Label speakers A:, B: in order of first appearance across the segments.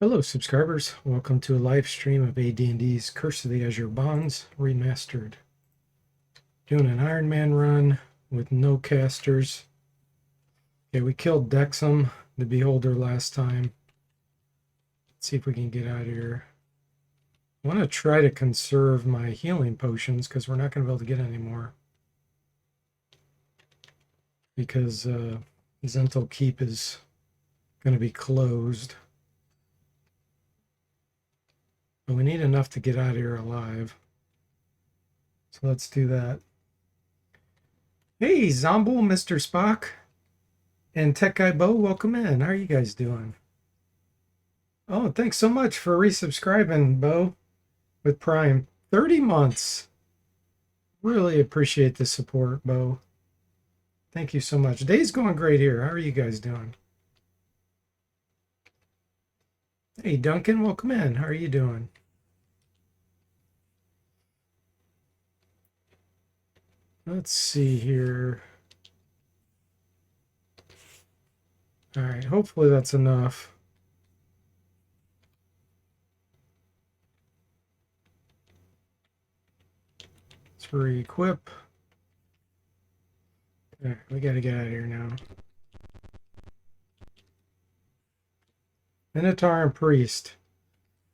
A: Hello subscribers, welcome to a live stream of AD&D's Curse of the Azure Bonds Remastered. Doing an Iron Man run with no casters. Okay, we killed Dexum, the Beholder, last time. Let's see if we can get out of here. I want to try to conserve my healing potions because we're not going to be able to get any more. Because Zental Keep is going to be closed. But we need enough to get out of here alive. So let's do that. Hey, Zomble, Mr. Spock, and Tech Guy Bo, welcome in. How are you guys doing? Oh, thanks so much for resubscribing, Bo, with Prime. 30 months. Really appreciate the support, Bo. Thank you so much. Day's going great here. How are you guys doing? Hey, Duncan, welcome in. How are you doing? Let's see here. All right, hopefully that's enough. Let's re-equip. Right, we got to get out of here now. Minotaur and Priest.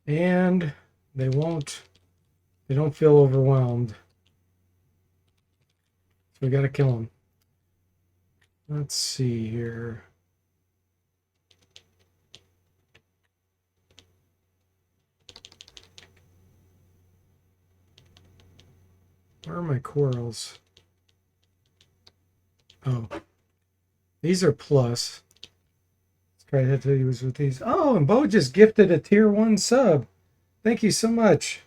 A: And they don't feel overwhelmed. So we got to kill them. Let's see here. Where are my corals? Oh, these are plus. Let's try to hit these with these. Oh, and Bo just gifted a tier 1 sub. Thank you so much.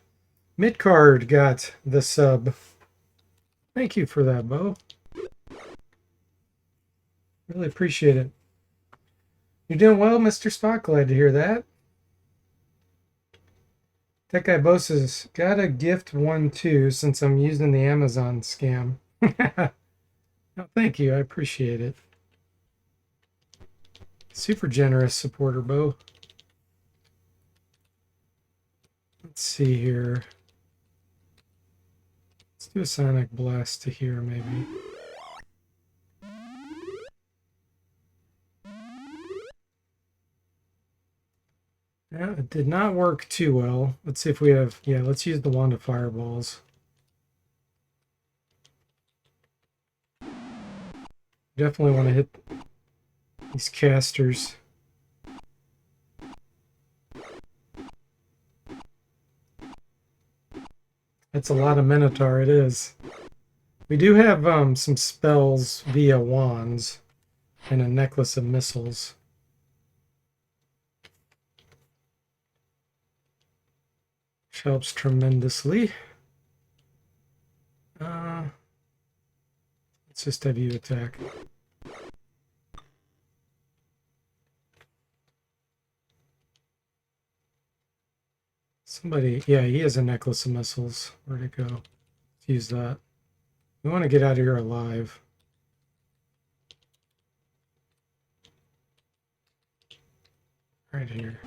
A: Midcard got the sub. Thank you for that, Bo. Really appreciate it. You're doing well, Mr. Spock. Glad to hear that. Tech Guy Bo says, got a gift 1 too since I'm using the Amazon scam. Oh, thank you. I appreciate it. Super generous supporter, Bo. Let's see here. Let's do a Sonic Blast to here, maybe. Yeah, it did not work too well. Let's see if we have... Yeah, let's use the Wand of Fireballs. Definitely want to hit these casters. That's a lot of Minotaur, it is. We do have some spells via wands and a necklace of missiles. Which helps tremendously. Let's just have you attack. Somebody, yeah, he has a necklace of missiles. Where'd it go? Let's use that. We want to get out of here alive. Right here.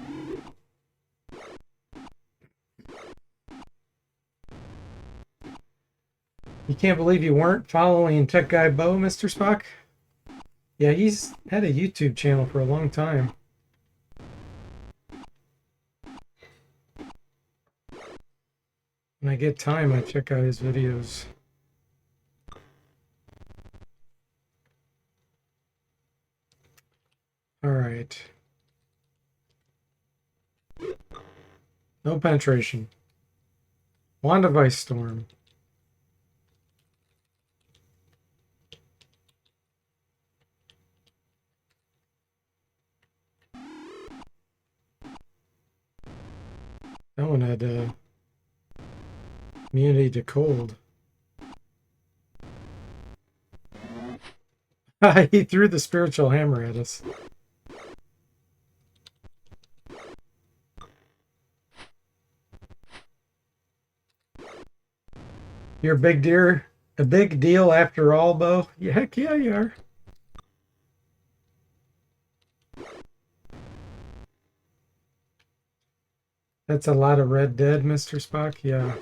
A: You can't believe you weren't following Tech Guy Bo, Mr. Spock? Yeah, he's had a YouTube channel for a long time. When I get time, I check out his videos. All right. No penetration. Wand of Ice Storm. That one had immunity to cold. He threw the spiritual hammer at us. You're a big deal after all, Bo? Yeah, heck yeah, you are. That's a lot of Red Dead, Mr. Spock. Yeah.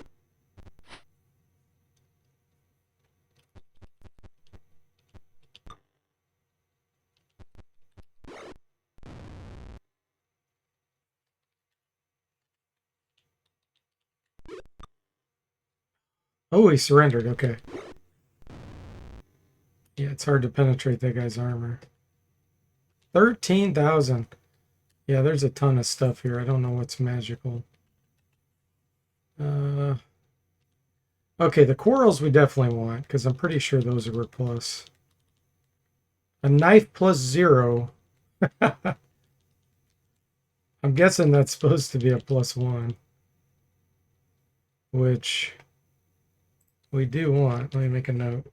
A: Oh, he surrendered. Okay. Yeah, it's hard to penetrate that guy's armor. 13,000. Yeah, there's a ton of stuff here. I don't know what's magical. Okay, the quarrels we definitely want, because I'm pretty sure those are a plus. A knife plus 0. I'm guessing that's supposed to be a +1. Which we do want. Let me make a note.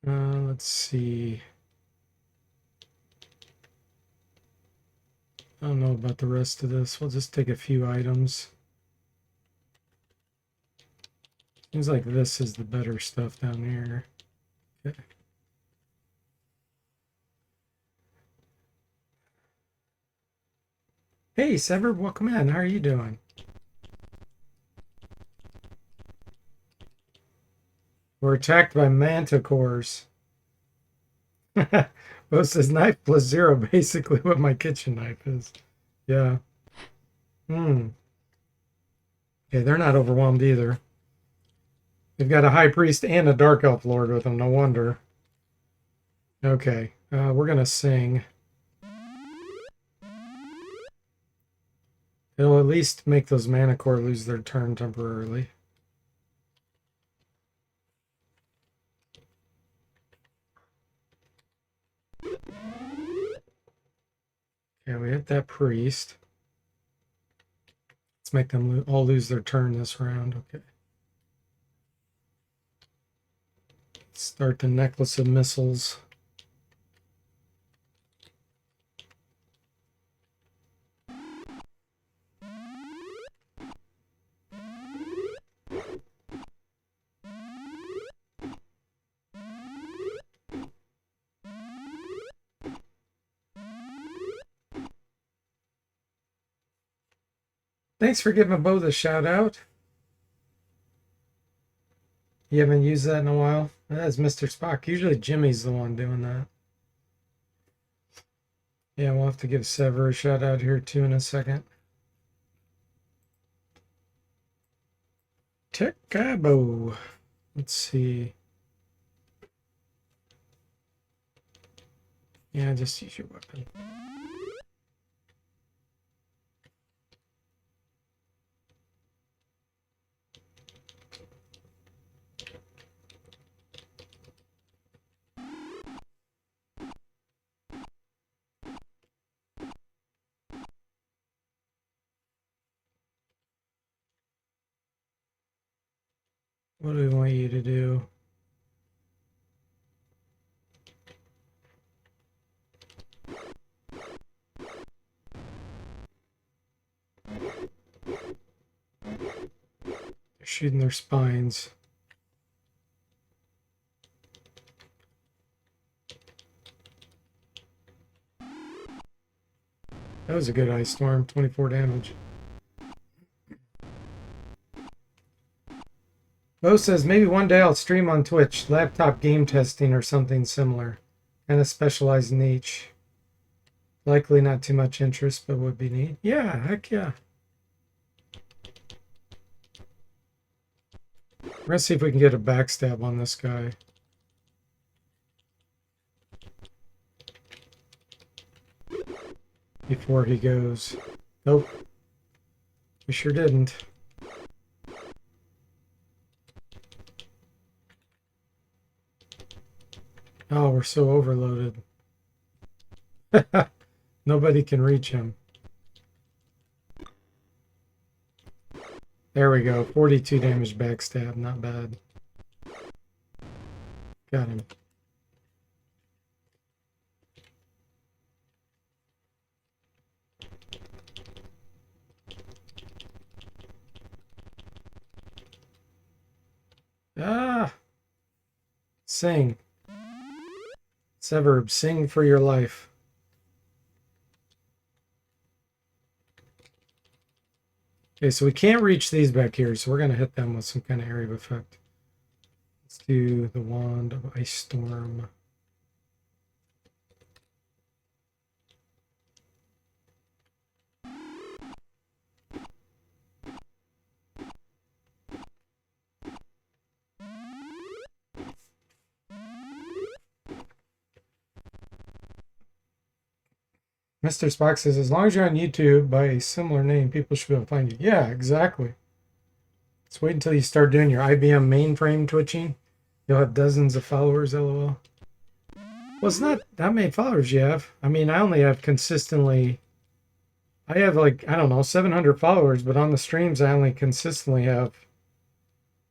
A: Let's see. I don't know about the rest of this. We'll just take a few items. Seems like this is the better stuff down here. Okay. Hey, Sever, welcome in. How are you doing? We're attacked by manticores. Well, it says knife plus 0, basically what my kitchen knife is. Yeah. Okay, they're not overwhelmed either. They've got a high priest and a dark elf lord with them, no wonder. Okay, we're gonna sing. It'll at least make those Manicore lose their turn temporarily. Okay, we hit that priest. Let's make them all lose their turn this round. Okay. Let's start the necklace of missiles. Thanks for giving Bo the shout out. You haven't used that in a while? That's Mr. Spock. Usually Jimmy's the one doing that. Yeah, we'll have to give Sever a shout out here too in a second. Techabo. Let's see. Yeah, just use your weapon. What do we want you to do? They're shooting their spines. That was a good ice storm. 24 damage. Bo says maybe one day I'll stream on Twitch, laptop game testing or something similar, and a specialized niche. Likely not too much interest, but would be neat. Yeah, heck yeah. We're gonna see if we can get a backstab on this guy. Before he goes. Nope. We sure didn't. Oh, we're so overloaded. Nobody can reach him. There we go. 42 damage backstab. Not bad. Got him. Ah! Sing. Severb, sing for your life. Okay, so we can't reach these back here, so we're going to hit them with some kind of area of effect. Let's do the Wand of Ice Storm. Mr. Spock says, as long as you're on YouTube by a similar name, people should be able to find you. Yeah, exactly. Let's wait until you start doing your IBM mainframe twitching. You'll have dozens of followers, lol. Well, it's not that many followers you have. I mean, I only have consistently, I have like, I don't know, 700 followers, but on the streams, I only consistently have,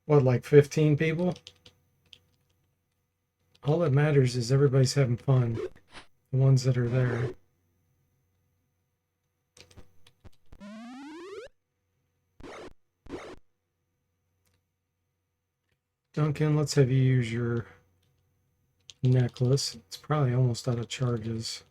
A: what, like 15 people? All that matters is everybody's having fun. The ones that are there. Duncan, let's have you use your necklace. It's probably almost out of charges.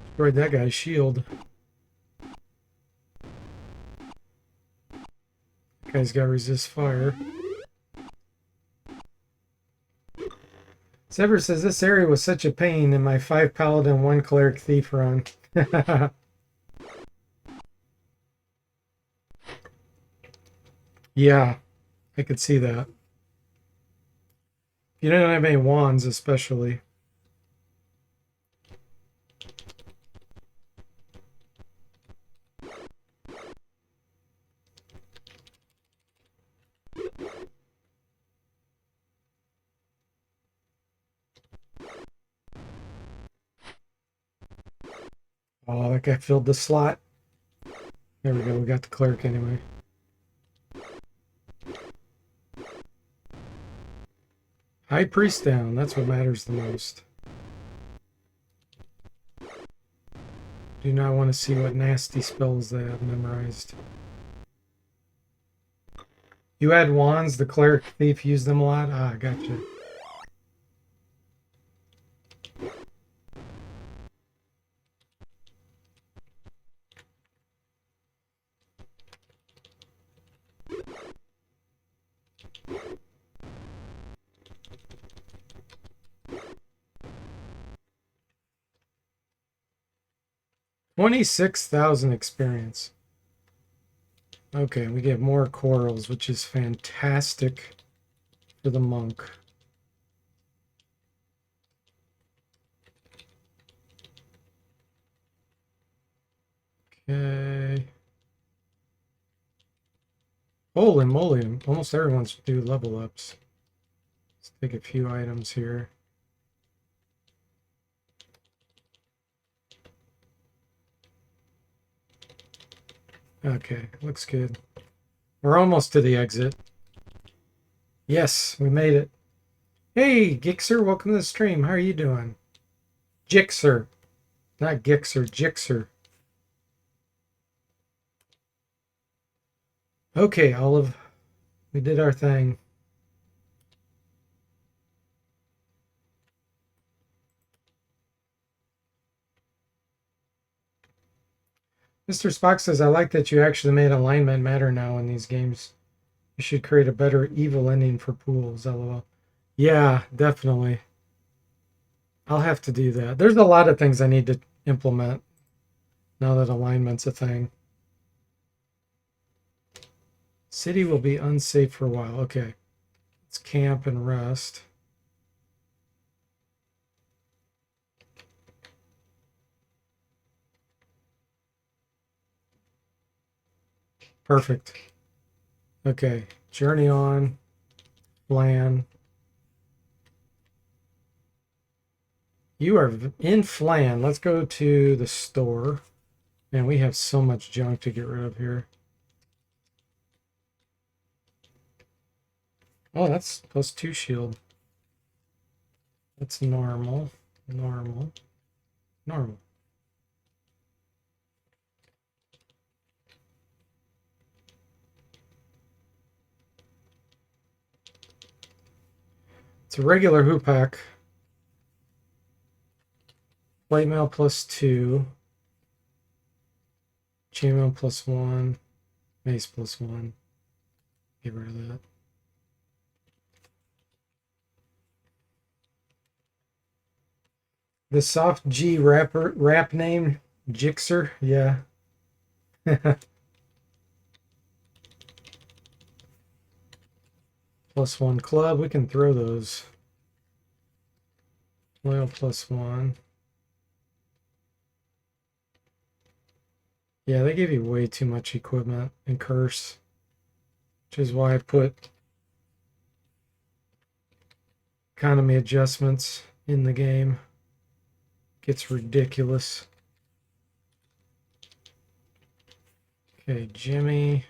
A: Destroyed that guy's shield. That guy's got resist fire. Sever says this area was such a pain in my 5 paladin 1 cleric thief run. Yeah, I could see that. You don't have any wands, especially. Oh, that guy filled the slot. There we go, we got the cleric anyway. High priest down, that's what matters the most. Do not want to see what nasty spells they have memorized. You had wands, the cleric thief used them a lot? Ah, gotcha. $26,000 experience. Okay, we get more corals, which is fantastic for the monk. Okay. Holy moly, almost everyone's do level ups. Let's take a few items here. Okay, looks good. We're almost to the exit. Yes, we made it. Hey, Gixer, welcome to the stream. How are you doing? Jixer. Not Gixer, Jixer. Okay, Olive. We did our thing. Mr. Spock says, I like that you actually made alignment matter now in these games. You should create a better evil ending for pools, lol. Yeah, definitely. I'll have to do that. There's a lot of things I need to implement now that alignment's a thing. City will be unsafe for a while. Okay. Let's camp and rest. Perfect. Okay. Journey on. Flan. You are in Flan. Let's go to the store. Man, we have so much junk to get rid of here. Oh, that's +2 shield. That's normal. Normal. Normal. It's a regular hoopak. Plate mail +2. Chainmail +1. Mace +1. Get rid of that. The soft G rap name, Jixer, yeah. +1 club, we can throw those. Loyal +1. Yeah, they give you way too much equipment and curse, which is why I put economy adjustments in the game. Gets ridiculous. Okay, Jimmy.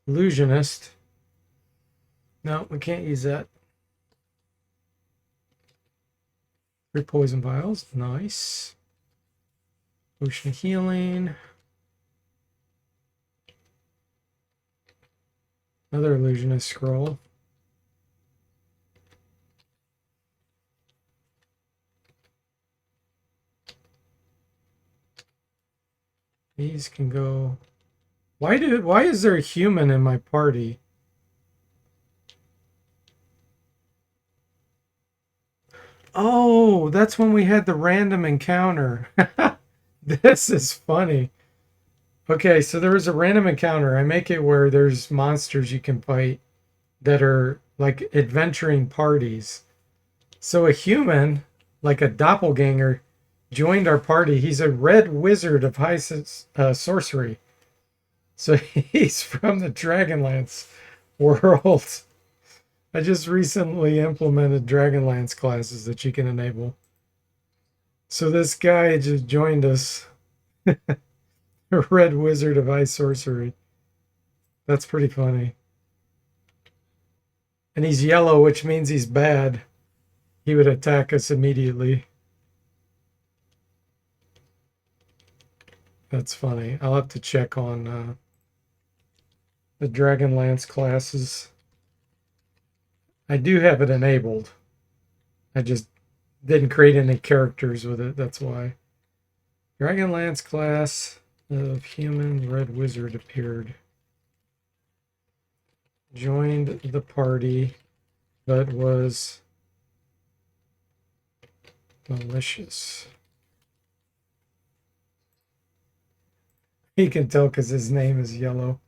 A: Illusionist. No, we can't use that. 3 poison vials. Nice. Potion of healing. Another illusionist scroll. These can go. Why is there a human in my party? Oh, that's when we had the random encounter. This is funny. Okay, so there was a random encounter. I make it where there's monsters you can fight that are like adventuring parties. So a human, like a doppelganger, joined our party. He's a red wizard of high sorcery. So he's from the Dragonlance world. I just recently implemented Dragonlance classes that you can enable. So this guy just joined us. A red wizard of high sorcery. That's pretty funny. And he's yellow, which means he's bad. He would attack us immediately. That's funny. I'll have to check on the Dragonlance classes. I do have it enabled. I just didn't create any characters with it. That's why. Dragonlance class of human red wizard appeared. Joined the party, but was malicious. He can tell because his name is yellow.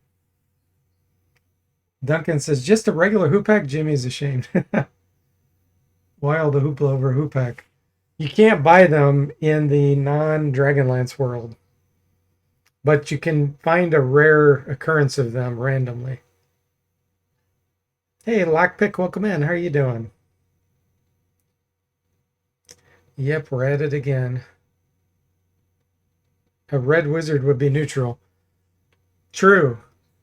A: Duncan says, just a regular hoopak? Jimmy's ashamed. Wild the hoopla over hoopak. You can't buy them in the non-Dragonlance world, but you can find a rare occurrence of them randomly. Hey, Lockpick, welcome in. How are you doing? Yep, we're at it again. A red wizard would be neutral. True.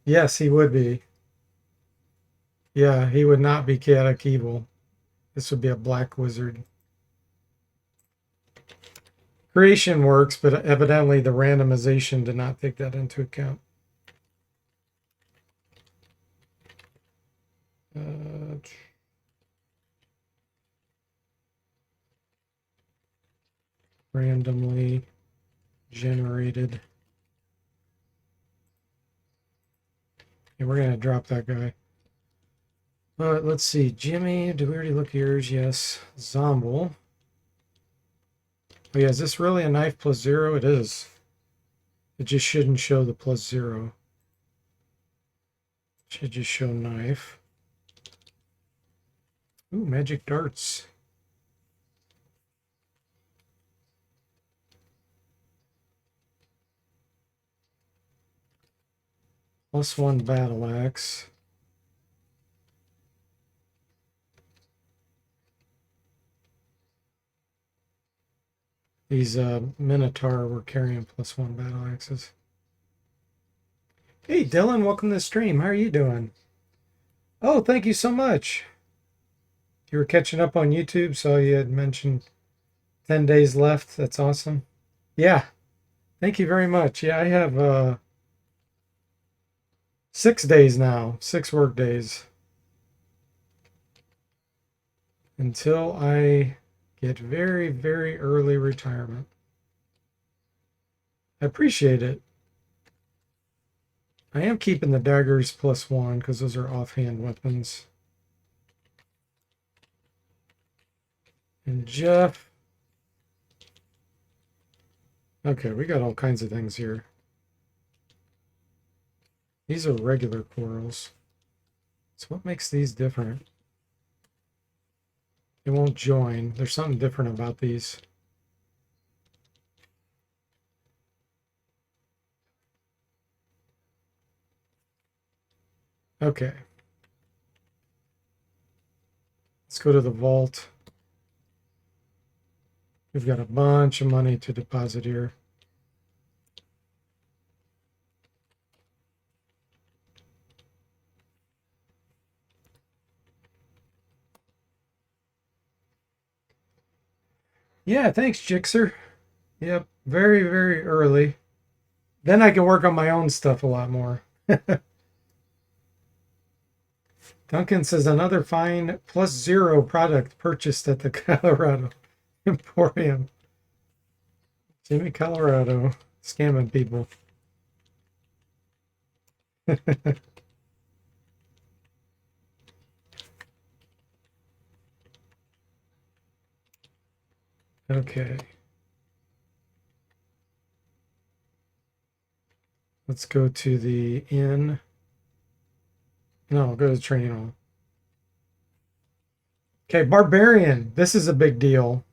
A: Yes, he would be. Yeah, he would not be chaotic evil. This would be a black wizard. Creation works, but evidently the randomization did not take that into account. Randomly generated. Okay, we're going to drop that guy. Let's see. Jimmy, did we already look at yours? Yes. Zomble. Oh yeah, is this really a knife +0? It is. It just shouldn't show the +0. It should just show knife. Ooh, magic darts. +1 battle axe. These Minotaur were carrying +1 battle axes. Hey Dylan, welcome to the stream. How are you doing? Oh, thank you so much. You were catching up on YouTube, so you had mentioned 10 days left. That's awesome. Yeah, thank you very much. Yeah, I have 6 days now, 6 work days until I get very, very early retirement. I appreciate it. I am keeping the daggers +1 because those are offhand weapons. And Jeff. Okay, we got all kinds of things here. These are regular corals. So what makes these different? They won't join. There's something different about these. Okay. Let's go to the vault. We've got a bunch of money to deposit here. Yeah, thanks, Jixer. Yep, very, very early. Then I can work on my own stuff a lot more. Duncan says another fine +0 product purchased at the Colorado Emporium. Jimmy Colorado, scamming people. Okay. Let's go to the inn. No, go to the training hall. Okay, Barbarian. This is a big deal.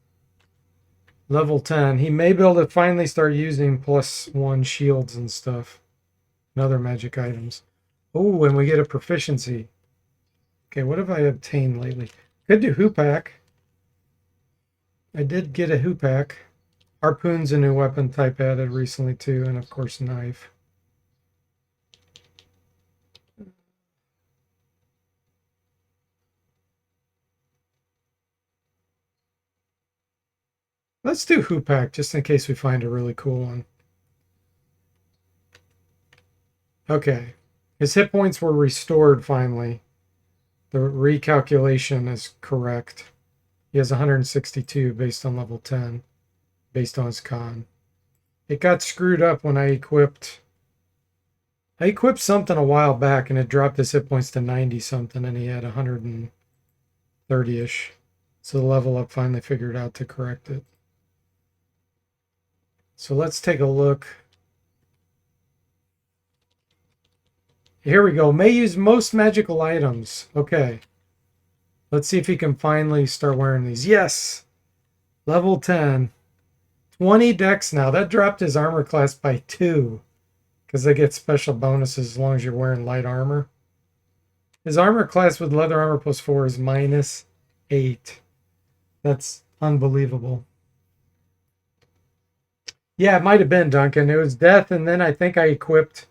A: Level 10. He may be able to finally start using +1 shields and stuff. And other magic items. Oh, and we get a proficiency. Okay, what have I obtained lately? Could do Hoopak. I did get a Hoopak. Harpoon's a new weapon type added recently too, and of course knife. Let's do Hoopak just in case we find a really cool one. Okay. His hit points were restored finally. The recalculation is correct. He has 162 based on level 10, based on his con. It got screwed up when I equipped something a while back and it dropped his hit points to 90 something and he had 130-ish. So the level up finally figured out to correct it. So let's take a look. Here we go. May use most magical items. Okay. Let's see if he can finally start wearing these. Yes! Level 10. 20 dex now. That dropped his armor class by 2. Because they get special bonuses as long as you're wearing light armor. His armor class with leather armor +4 is -8. That's unbelievable. Yeah, it might have been, Duncan. It was death, and then I think I equipped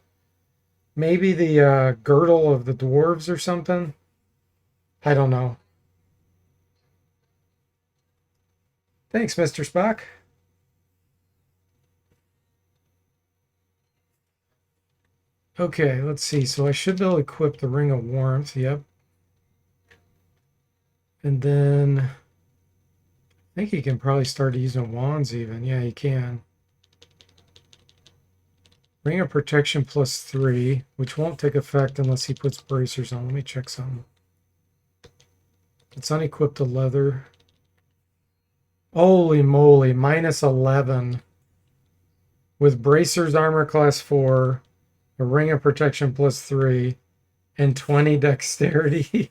A: maybe the girdle of the dwarves or something. I don't know. Thanks, Mr. Spock. Okay, let's see. So I should be able to equip the Ring of Warmth. Yep. And then I think he can probably start using wands even. Yeah, he can. Ring of Protection +3, which won't take effect unless he puts bracers on. Let me check something. It's unequipped to leather. Holy moly, -11. With bracers armor class 4, a ring of protection +3, and 20 dexterity.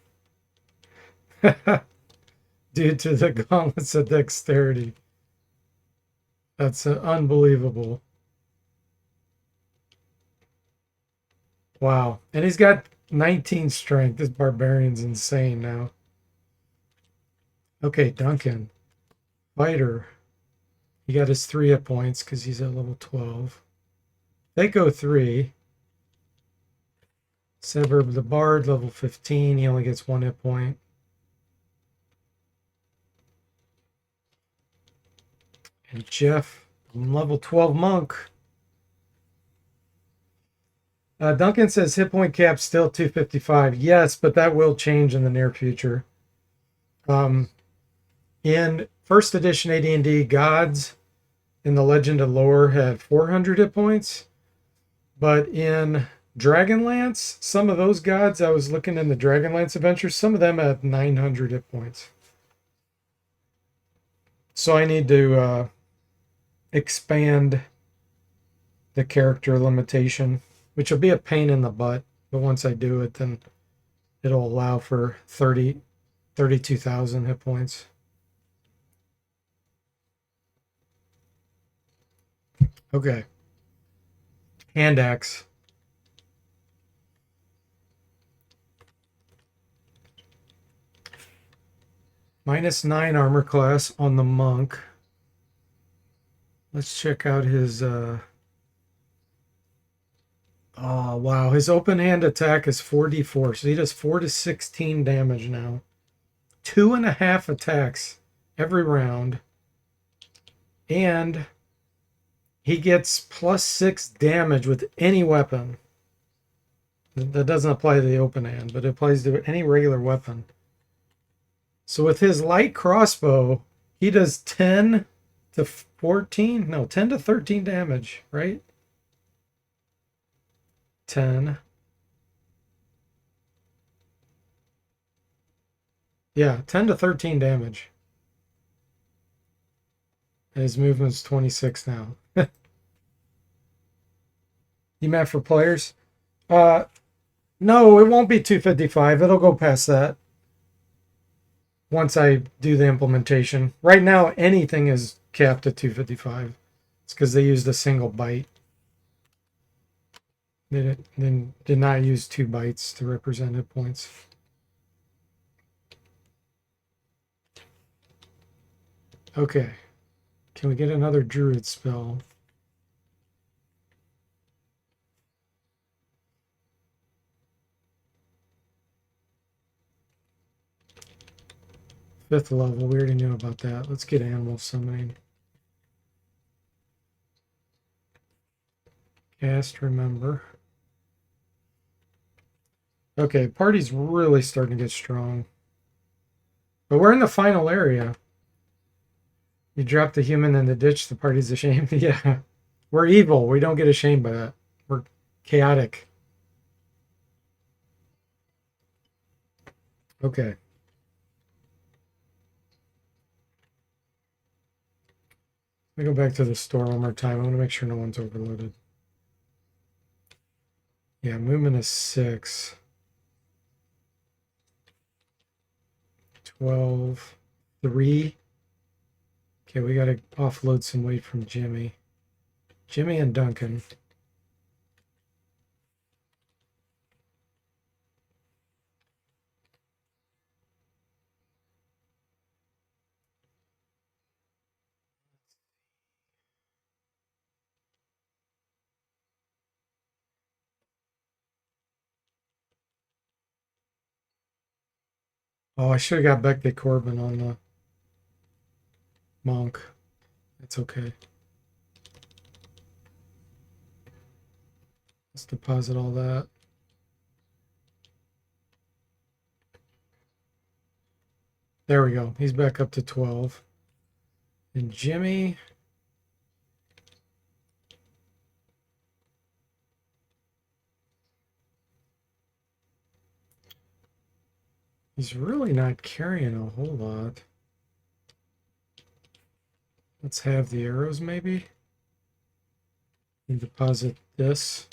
A: Due to the gauntlets of dexterity. That's unbelievable. Wow. And he's got 19 strength. This barbarian's insane now. Okay, Duncan. Fighter. He got his 3 hit points because he's at level 12. They go 3. Sever the Bard, level 15. He only gets 1 hit point. And Jeff, I'm level 12 monk. Duncan says hit point cap still 255. Yes, but that will change in the near future. In first edition AD&D, gods in the Legend of Lore had 400 hit points, but in Dragonlance, some of those gods, I was looking in the Dragonlance adventures, some of them had 900 hit points. So I need to expand the character limitation, which will be a pain in the butt. But once I do it, then it'll allow for 32,000 hit points. Okay. Hand axe. -9 armor class on the monk. Let's check out his oh wow, his open hand attack is 4d4, so he does 4 to 16 damage now. 2.5 attacks every round. And he gets +6 damage with any weapon. That doesn't apply to the open hand, but it applies to any regular weapon. So with his light crossbow, he does 10 to 14, no, 10 to 13 damage, right? 10. Yeah, 10 to 13 damage. And his movement's 26 now. You meant for players? No, it won't be 255. It'll go past that once I do the implementation. Right now, anything is capped at 255. It's because they used a single byte. They did not use 2 bytes to represent hit points. Okay. Can we get another druid spell? Fifth level, we already knew about that. Let's get animal summoning. Cast remember. Okay, party's really starting to get strong. But we're in the final area. You drop the human in the ditch, the party's ashamed. Yeah. We're evil. We don't get ashamed by that. We're chaotic. Okay. Let me go back to the store one more time. I want to make sure no one's overloaded. Yeah, movement is 6. 12. 3. Okay, we got to offload some weight from Jimmy. Jimmy and Duncan. Oh, I should have got Beckley Corbin on the monk. It's okay. Let's deposit all that. There we go. He's back up to 12. And Jimmy. He's really not carrying a whole lot. Let's have the arrows maybe. And deposit this.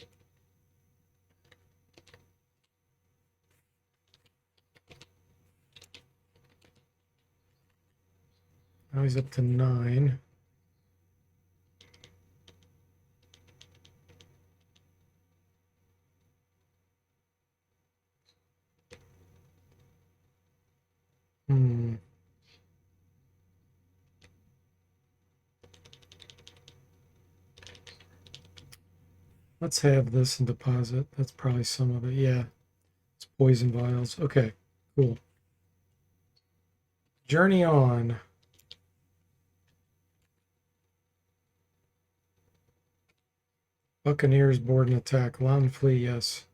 A: Now he's up to 9. Let's have this and deposit. That's probably some of it. Yeah. It's poison vials. Okay, cool. Journey on. Buccaneers board and attack. Allow them to flee, yes.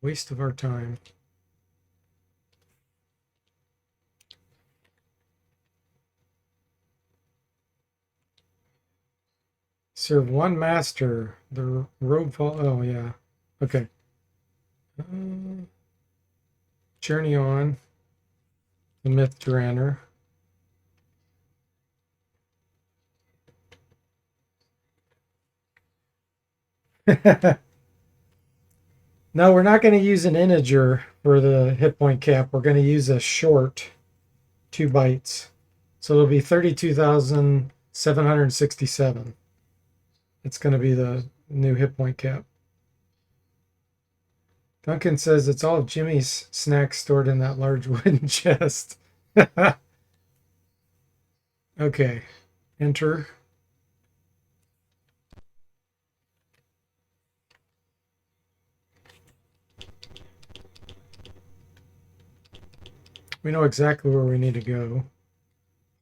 A: Waste of our time. Serve one master. The road fall. Oh, yeah. Okay. Journey on. The Myth Draenor. No, we're not going to use an integer for the hit point cap. We're going to use a short 2 bytes. So it'll be 32,767. It's going to be the new hit point cap. Duncan says it's all Jimmy's snacks stored in that large wooden chest. Okay. Enter. We know exactly where we need to go.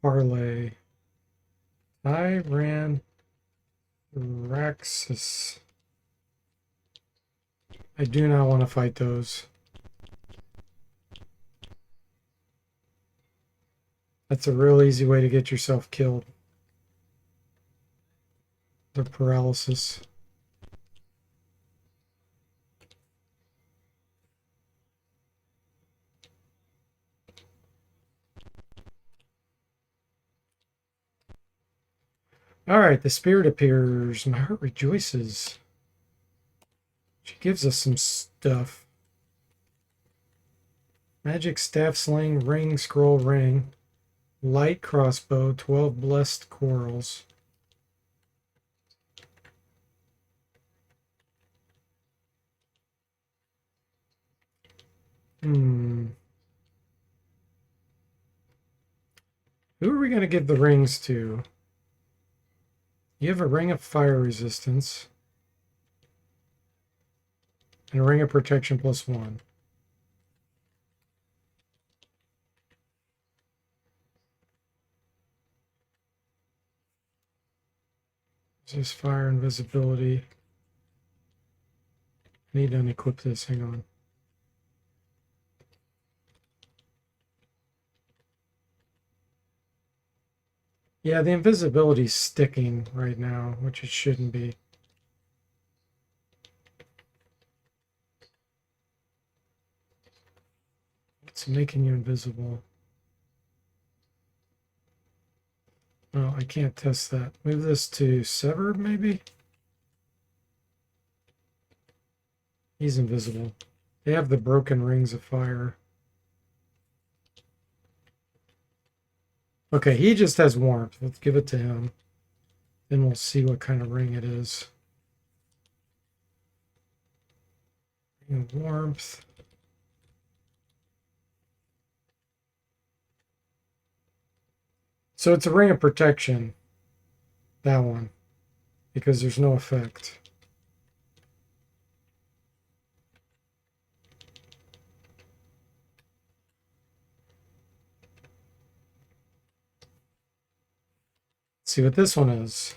A: Parlay. Tyranthraxis. I do not want to fight those. That's a real easy way to get yourself killed. The paralysis. All right, the spirit appears. My heart rejoices. She gives us some stuff. Magic staff sling, ring, scroll, ring. Light crossbow, 12 blessed quarrels. Who are we going to give the rings to? You have a ring of fire resistance. And a ring of protection +1. This fire invisibility. I need to unequip this. Hang on. Yeah, the invisibility's sticking right now, which it shouldn't be. It's making you invisible. Oh, I can't test that. Move this to severed, maybe? He's invisible. They have the broken rings of fire. Okay, he just has warmth. Let's give it to him. Then we'll see what kind of ring it is. Ring of warmth. So it's a ring of protection. That one. Because there's no effect. Let's see what this one is.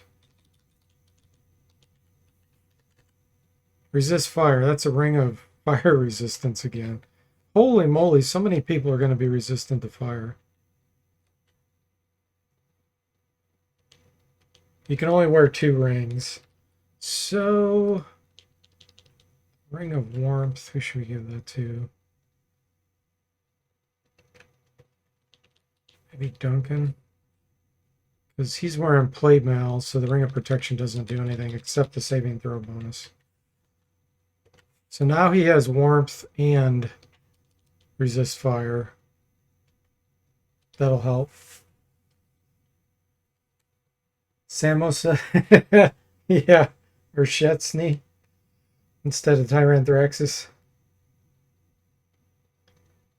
A: Resist fire. That's a ring of fire resistance again. Holy moly, so many people are going to be resistant to fire. You can only wear 2 rings. So, ring of warmth, who should we give that to? Maybe Duncan? Because he's wearing plate mail, so the ring of protection doesn't do anything except the saving throw bonus. So now he has warmth and resist fire. That'll help. Samosa, yeah, or Shetsny instead of Tyranthraxis.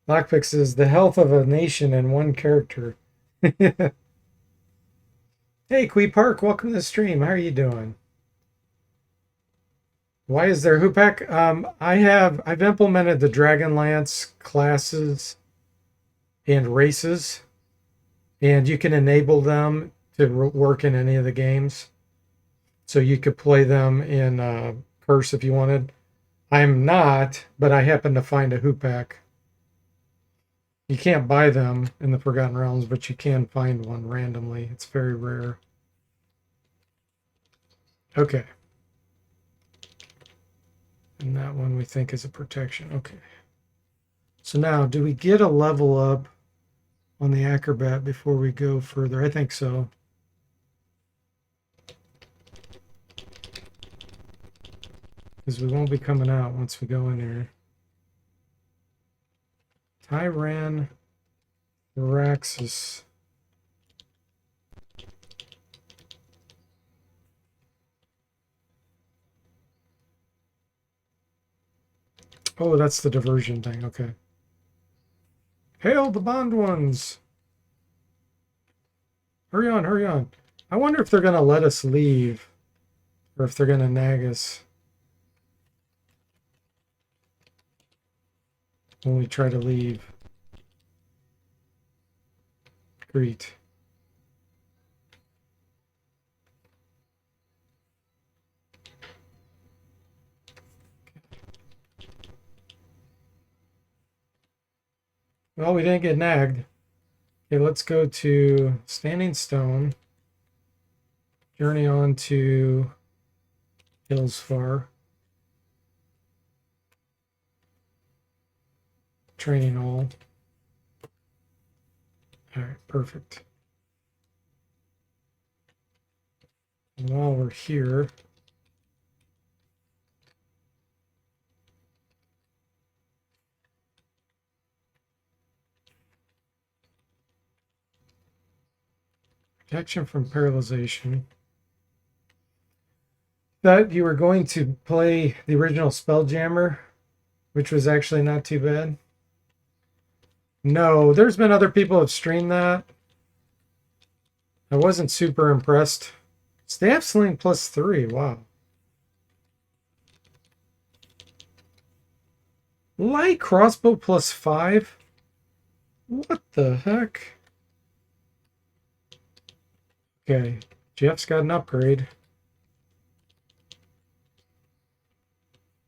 A: Lockpick says the health of a nation in one character. Hey, Quee Park, welcome to the stream. How are you doing? Why is there Hoopak? I've implemented the Dragonlance classes and races, and you can enable them to work in any of the games. So you could play them in Curse if you wanted. I'm not, but I happen to find a hoop pack. You can't buy them in the Forgotten Realms, but you can find one randomly. It's very rare. Okay. And that one we think is a protection. Okay. So now, do we get a level up on the Acrobat before we go further? I think so. Because we won't be coming out once we go in there. Tyran Thraxus. Oh, that's the diversion thing. Okay. Hail the Bond ones! Hurry on, hurry on. I wonder if they're going to let us leave. Or if they're going to nag us when we try to leave. Greet. Well, we didn't get nagged. Okay, let's go to Standing Stone. Journey on to Hillsfar. Training Hall. All right, perfect. And while we're here, protection from paralyzation. That you were going to play the original Spelljammer, which was actually not too bad. No, there's been other people who have streamed that. I wasn't super impressed. Staff Sling +3, wow. Light Crossbow +5? What the heck? Okay, Jeff's got an upgrade.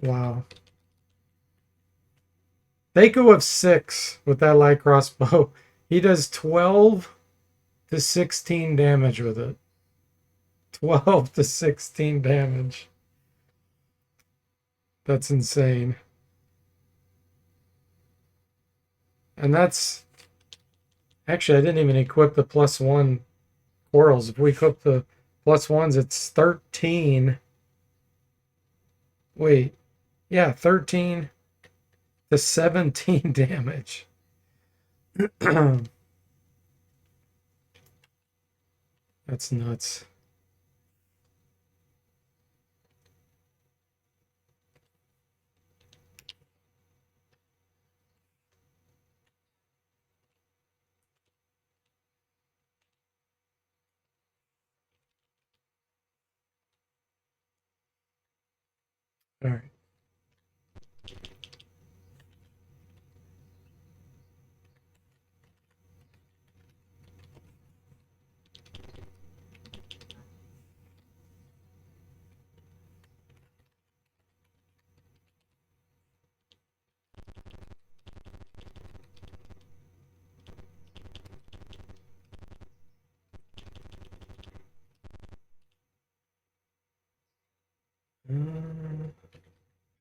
A: Wow. Thaco of 6 with that light crossbow. He does 12 to 16 damage with it. 12 to 16 damage. That's insane. And that's... Actually, I didn't even equip the +1 quarrels. If we equip the +1s, it's 13. Wait. Yeah, 13 to 17 damage. That's nuts. All right.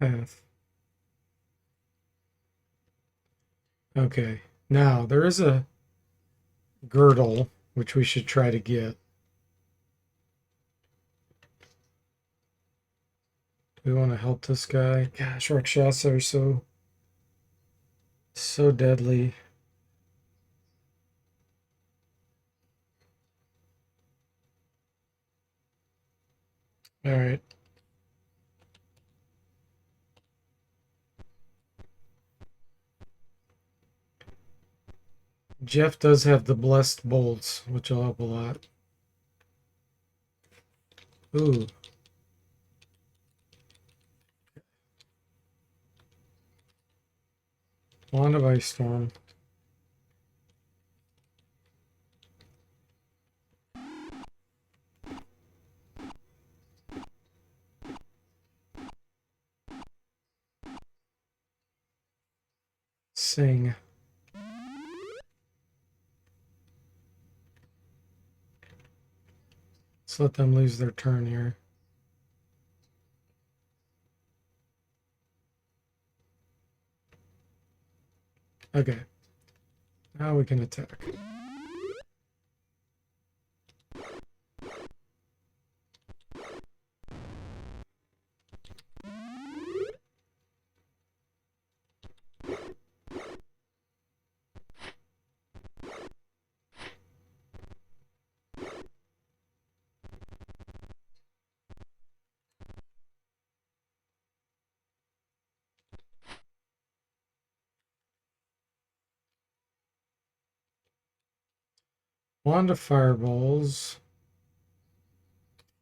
A: Path. Okay. Now, there is a girdle, which we should try to get. Do we want to help this guy? Gosh, Rakshasa are so deadly. All right. Jeff does have the blessed bolts, which will help a lot. Ooh. Wand of Ice Storm. sing. Let's let them lose their turn here. Okay. Now we can attack. Wand of fireballs.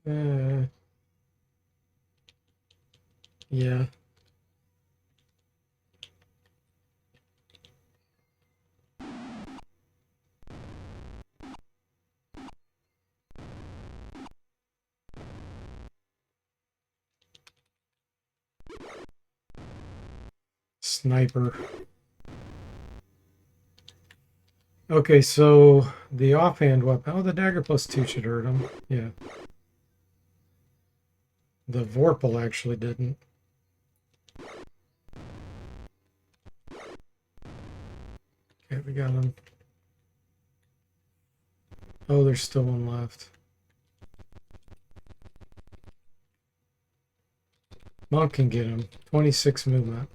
A: Yeah. Sniper. Okay, so the offhand weapon. Oh, the dagger +2 should hurt him. Yeah. The Vorpal actually didn't. Okay, we got him. Oh, there's still one left. Monk can get him. 26 movement.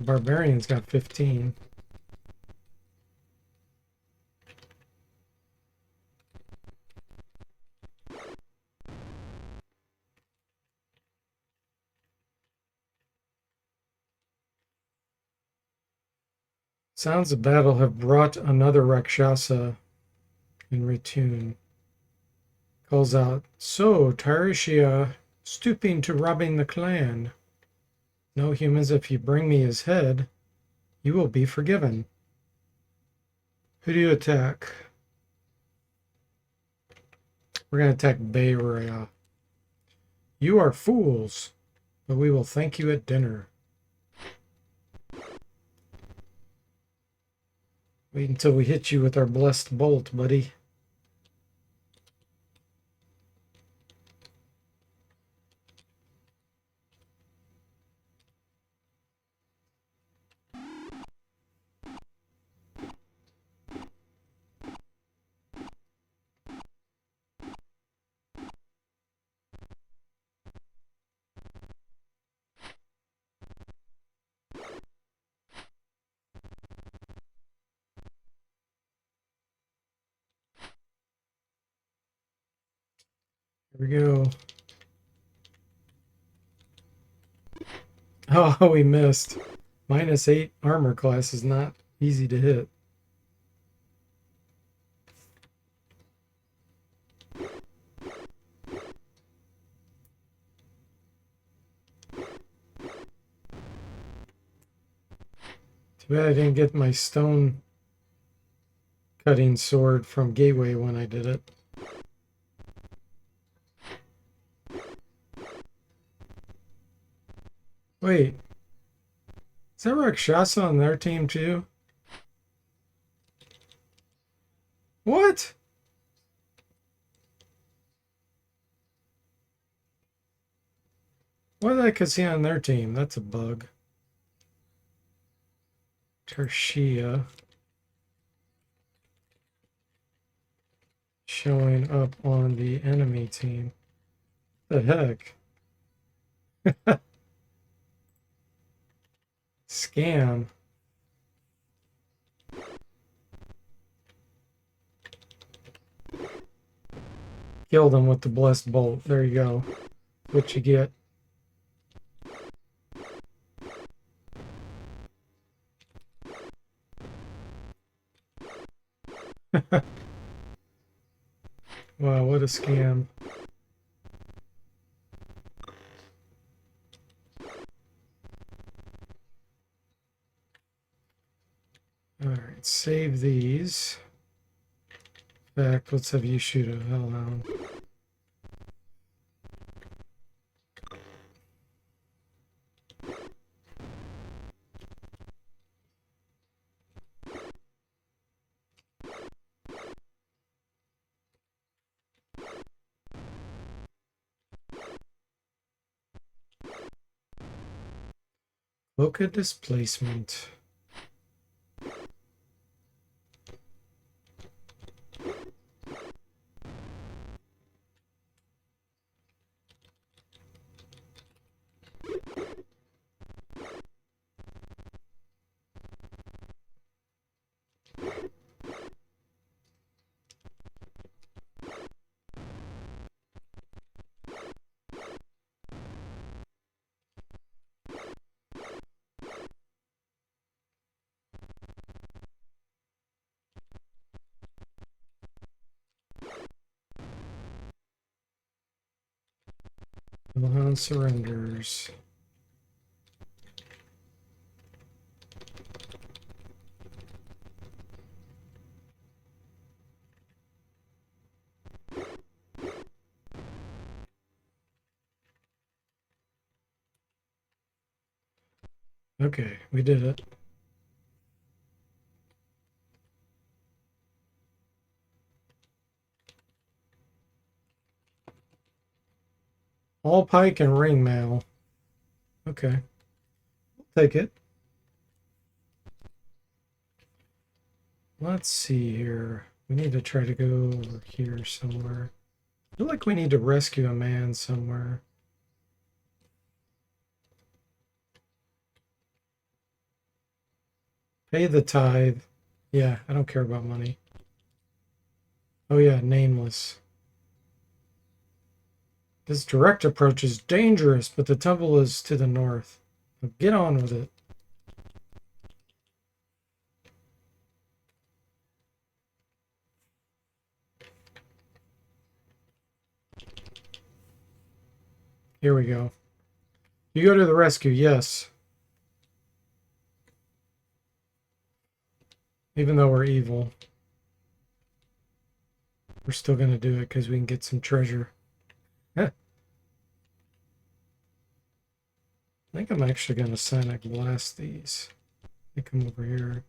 A: Barbarian's got 15. Sounds of battle have brought another Rakshasa in retune. Calls out, "So, Tireshia, stooping to robbing the clan. No, humans, if you bring me his head, you will be forgiven." Who do you attack? We're going to attack Bayrea. You are fools, but we will thank you at dinner. Wait until we hit you with our blessed bolt, buddy. Here we go. Oh, we missed. -8 armor class is not easy to hit. Too bad I didn't get my stone cutting sword from Gateway when I did it. Wait. Is that Rakshasa on their team too? What? Why the heck is he on their team? That's a bug. Tertia. Showing up on the enemy team. The heck? Scam. Killed him with the blessed bolt. There you go. What you get. Wow, what a scam. Alright, save these. In fact, let's have you shoot a hellhound. Boca displacement. Milan surrenders. Okay, we did it. All pike and ring mail. Okay, take it. Let's see here. We need to try to go over here somewhere. I feel like we need to rescue a man somewhere. Pay the tithe. Yeah, I don't care about money. Oh yeah, nameless. This direct approach is dangerous, but the temple is to the north. Now get on with it. Here we go. You go to the rescue, yes. Even though we're evil, we're still going to do it because we can get some treasure. I think I'm actually going to Sonic Blast these. They come over here.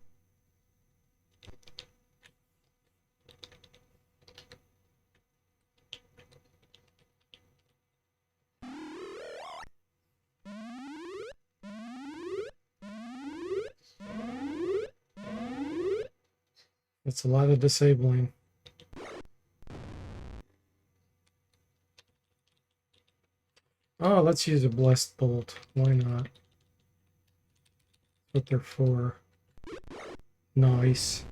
A: It's a lot of disabling. Oh, let's use a Blessed Bolt. Why not? That's what they're for. Nice.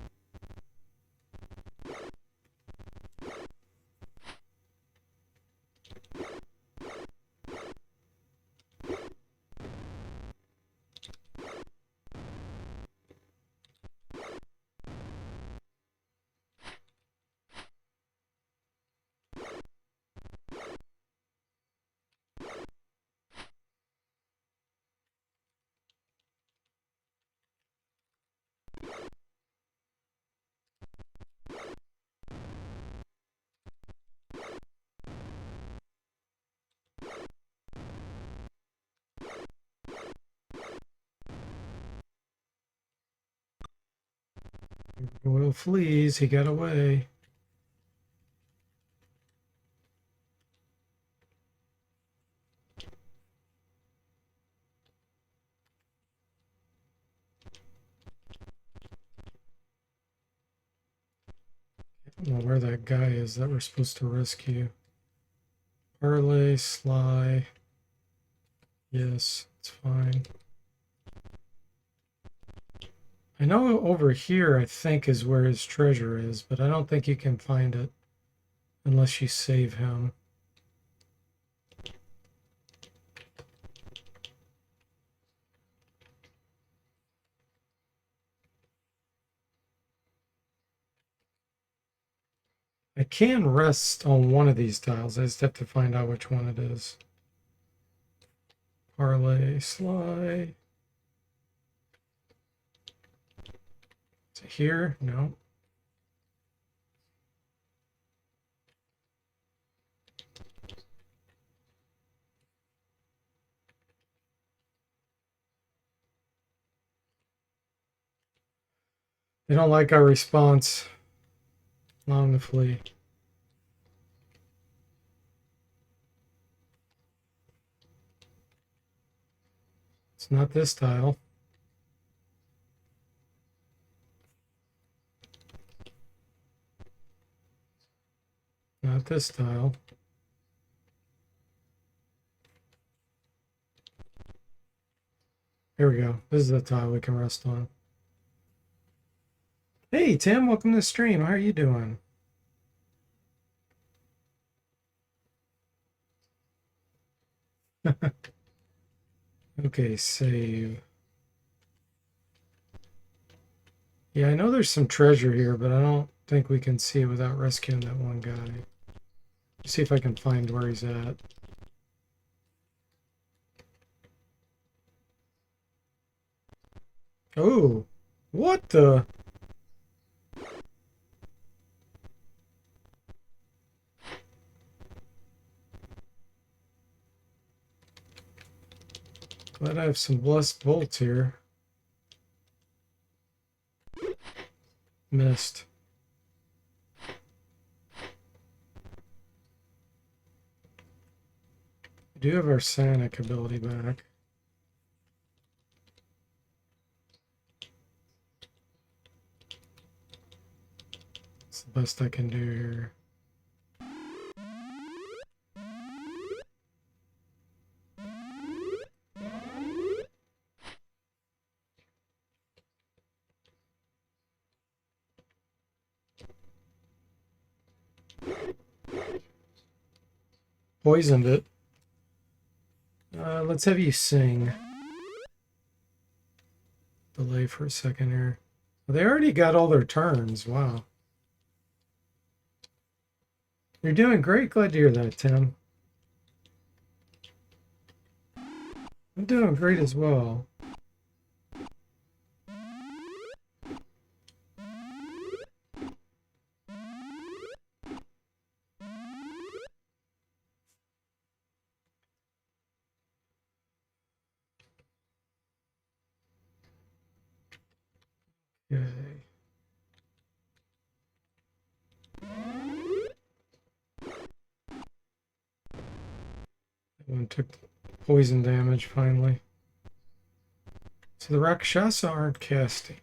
A: Royal fleas, he got away. I don't know where that guy is that we're supposed to rescue. Parlay, Sly. Yes, it's fine. I know over here, I think, is where his treasure is, but I don't think you can find it unless you save him. I can rest on one of these tiles. I just have to find out which one it is. Parlay, Sly. Is it here? No. They don't like our response. Allow them to flee. It's not this tile. Not this tile. Here we go. This is the tile we can rest on. Hey, Tim, welcome to the stream. How are you doing? Okay, save. Yeah, I know there's some treasure here, but I don't think we can see it without rescuing that one guy. Let's see if I can find where he's at. Oh, what the? Glad I have some blessed bolts here. Missed. We do have our Sanic ability back. It's the best I can do here. Poisoned it. Let's have you sing. Delay for a second here. They already got all their turns. Wow. You're doing great. Glad to hear that, Tim. I'm doing great as well. Okay. That one took poison damage finally. So the Rakshasa aren't casting.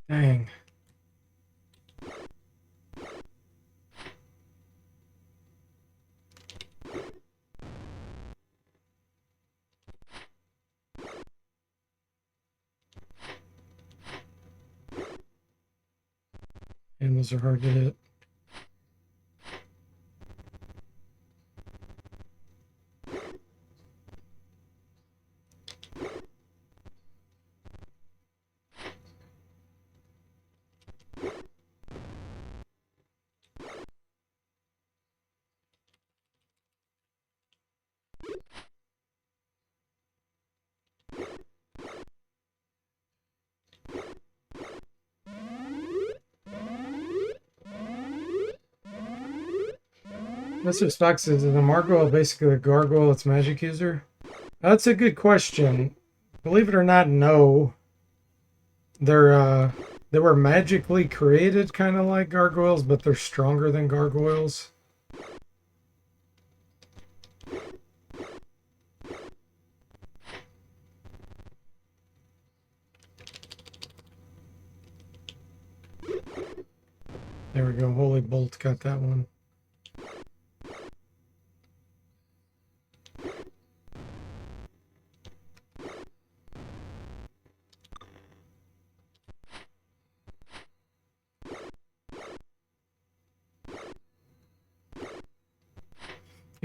A: Dang. And those are hard to hit. Mr. Stocks, is the Margwell basically a gargoyle that's magic user? That's a good question. Believe it or not, no. They were magically created kind of like gargoyles, but they're stronger than gargoyles. There we go. Holy Bolt got that one.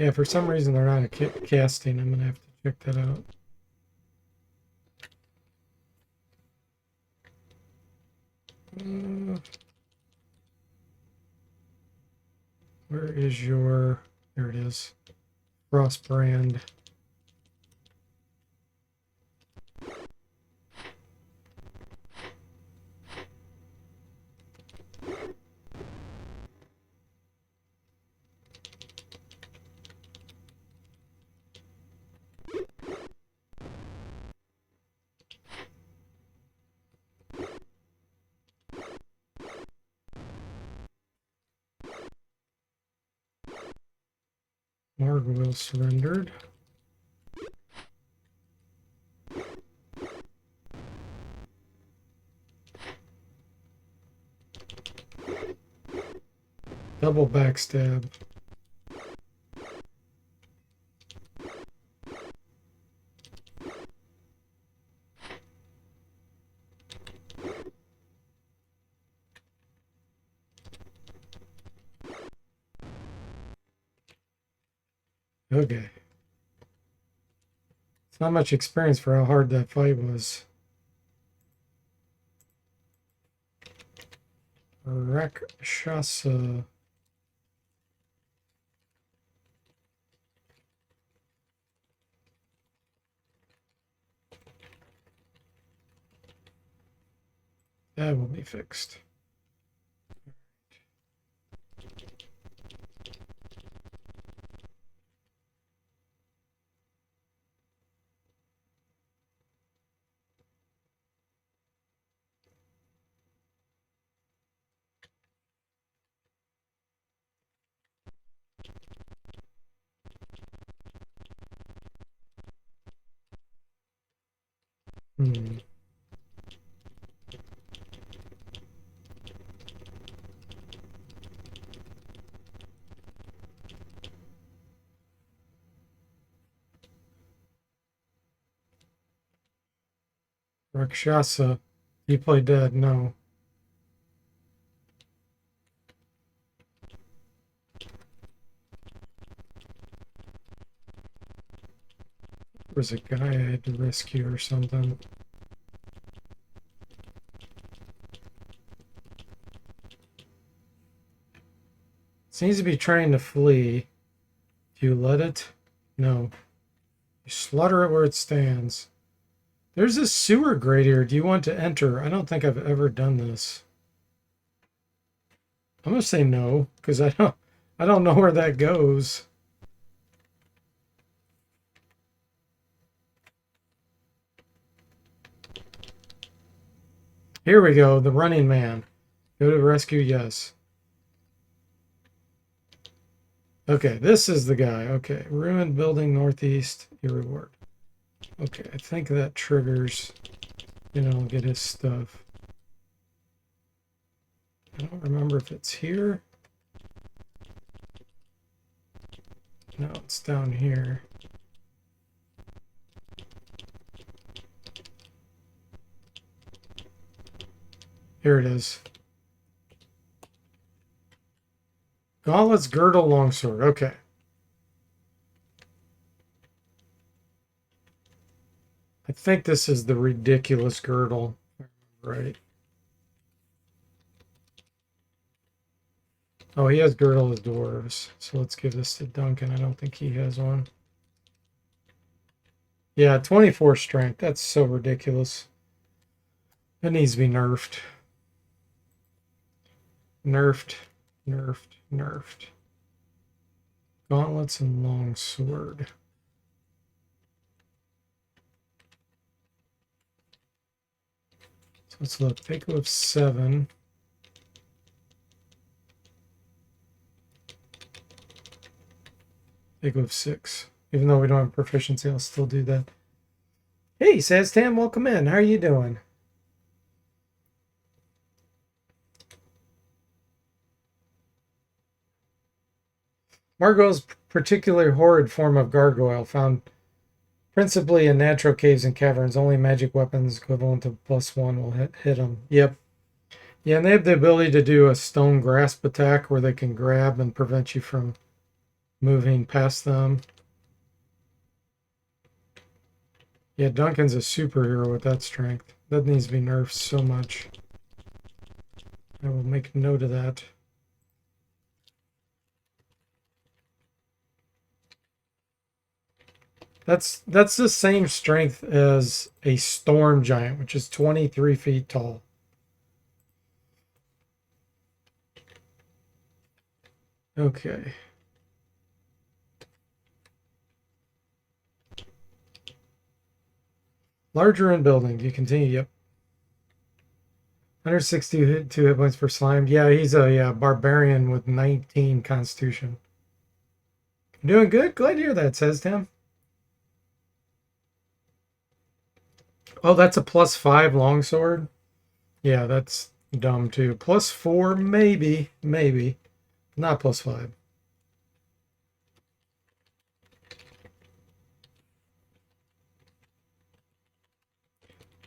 A: Yeah, for some reason they're not casting. I'm gonna have to check that out. Where is your... There it is. Frostbrand. Margwell surrendered. Double backstab. Okay. It's not much experience for how hard that fight was. Rakshasa. That will be fixed. Rakshasa. You play dead? No. There was a guy I had to rescue or something. Seems to be trying to flee. Do you let it? No. You slaughter it where it stands. There's a sewer grate here. Do you want to enter? I don't think I've ever done this. I'm gonna say no, because I don't know where that goes. Here we go, the running man. Go to rescue, yes. Okay, this is the guy. Okay, ruined building northeast, your reward. Okay, I think that triggers, I'll get his stuff. I don't remember if it's here. No, it's down here. Here it is. Gauntlets, girdle, longsword. Okay. I think this is the ridiculous girdle. Right. Oh, he has girdle as dwarves. So let's give this to Duncan. I don't think he has one. Yeah, 24 strength. That's so ridiculous. That needs to be nerfed. Nerfed. Nerfed. Nerfed. Gauntlets and longsword. So let's look. Take of 7. Take of 6. Even though we don't have proficiency, I'll still do that. Hey, Saztam, welcome in. How are you doing? Margot's particularly horrid form of gargoyle, found principally in natural caves and caverns. Only magic weapons equivalent to +1 will hit them. Yep. Yeah, and they have the ability to do a stone grasp attack where they can grab and prevent you from moving past them. Yeah, Duncan's a superhero with that strength. That needs to be nerfed so much. I will make note of that. That's the same strength as a storm giant, which is 23 feet tall. Okay. Larger in building. You continue. Yep. 162 hit points per slime. Yeah, he's a barbarian with 19 constitution. Doing good. Glad to hear that, says Tim. Oh, that's a +5 longsword. Yeah, that's dumb too. +4, maybe. Not +5.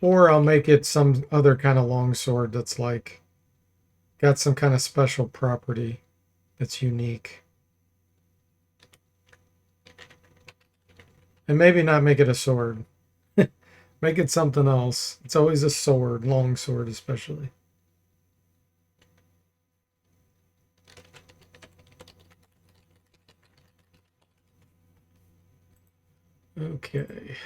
A: Or I'll make it some other kind of longsword that's like got some kind of special property that's unique. And maybe not make it a sword. Make it something else. It's always a sword, longsword especially. Okay.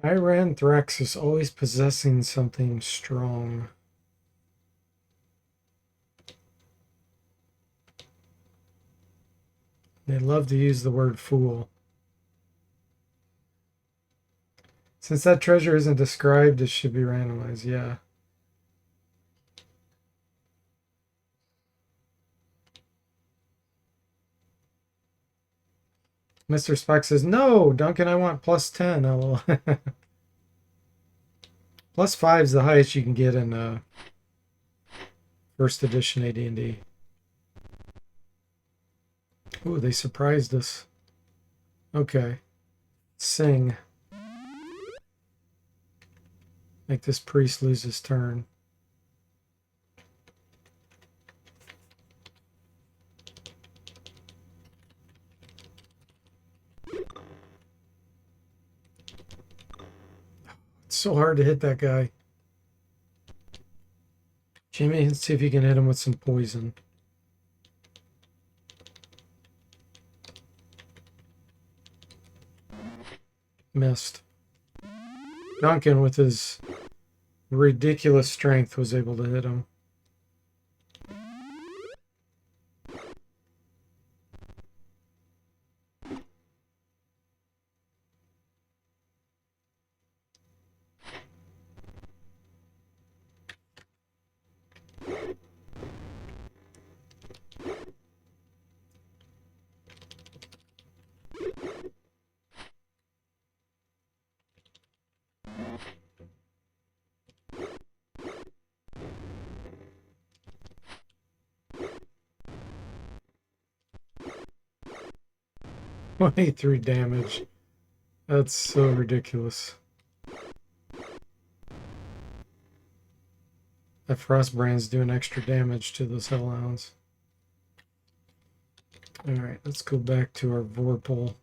A: Iran-Thrax is always possessing something strong. They love to use the word fool. Since that treasure isn't described, it should be randomized. Yeah. Mr. Spock says, no, Duncan, I want +10. LOL. +5 is the highest you can get in first edition AD&D. Ooh, they surprised us. Okay. Sing. Make this priest lose his turn. It's so hard to hit that guy. Jimmy, let's see if you can hit him with some poison. Missed. Duncan, with his ridiculous strength, was able to hit him. $23 damage. That's so ridiculous. That Frostbrand's doing extra damage to those Hellhounds. Alright, let's go back to our Vorpal.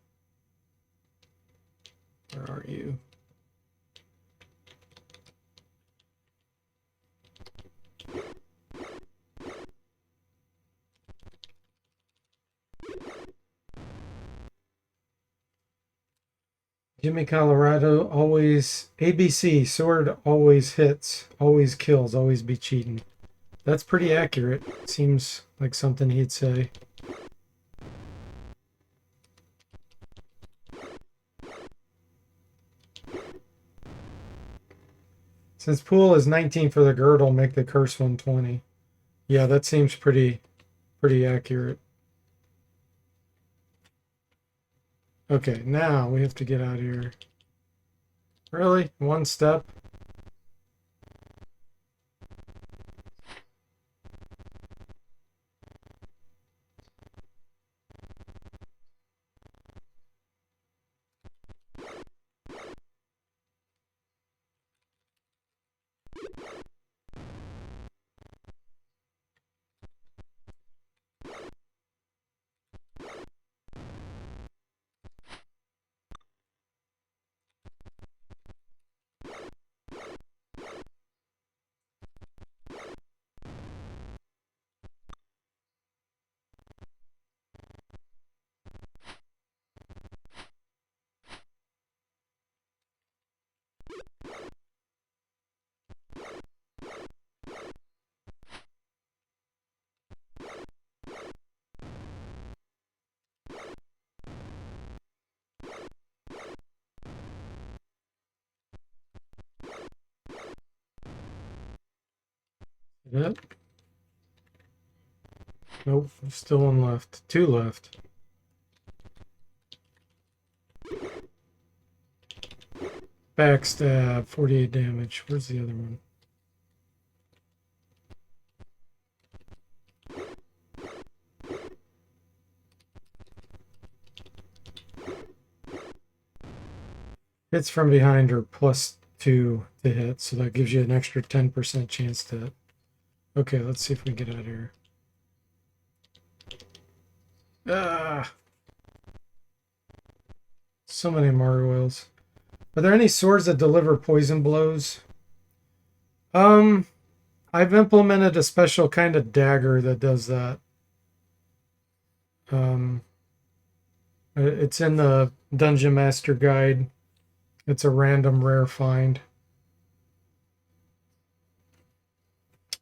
A: Where are you? Jimmy Colorado, always ABC, sword always hits, always kills, always be cheating. That's pretty accurate. Seems like something he'd say. Since pool is 19 for the girdle, make the curse 120. Yeah, that seems pretty accurate. Okay, now we have to get out of here. Really? One step? That? Nope, still one left. Two left. Backstab, 48 damage. Where's the other one? Hits from behind are +2 to hit, so that gives you an extra 10% chance to hit. Okay, let's see if we can get out of here. Ah! So many Margoyles. Are there any swords that deliver poison blows? I've implemented a special kind of dagger that does that. It's in the Dungeon Master Guide. It's a random rare find.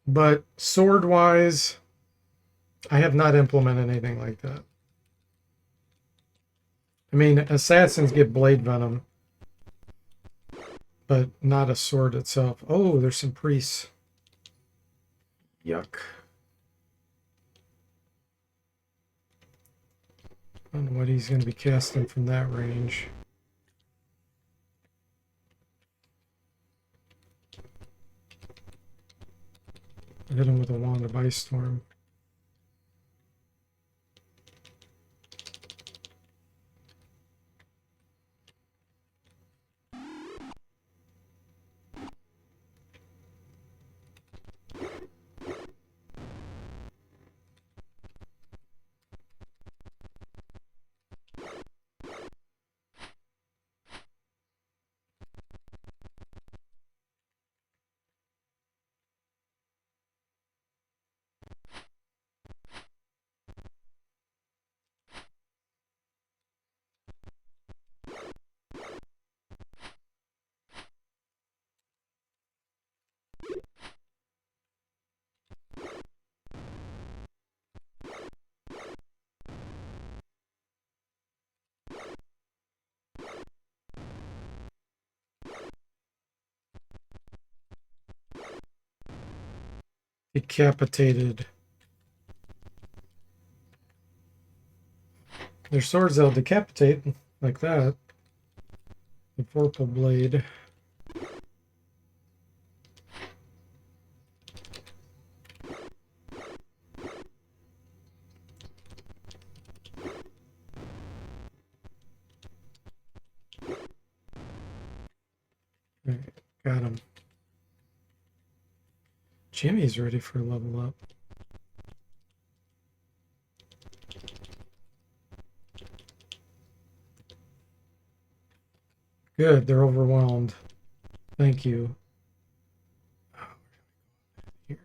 A: But sword-wise, I have not implemented anything like that. I mean, assassins get blade venom, but not a sword itself. Oh, there's some priests. Yuck. I don't know what he's going to be casting from that range. I hit him with a wand of ice storm. Decapitated. There's swords that'll decapitate like that. The purple blade. Got him. Jimmy's ready for a level up. Good, they're overwhelmed. Thank you. Here.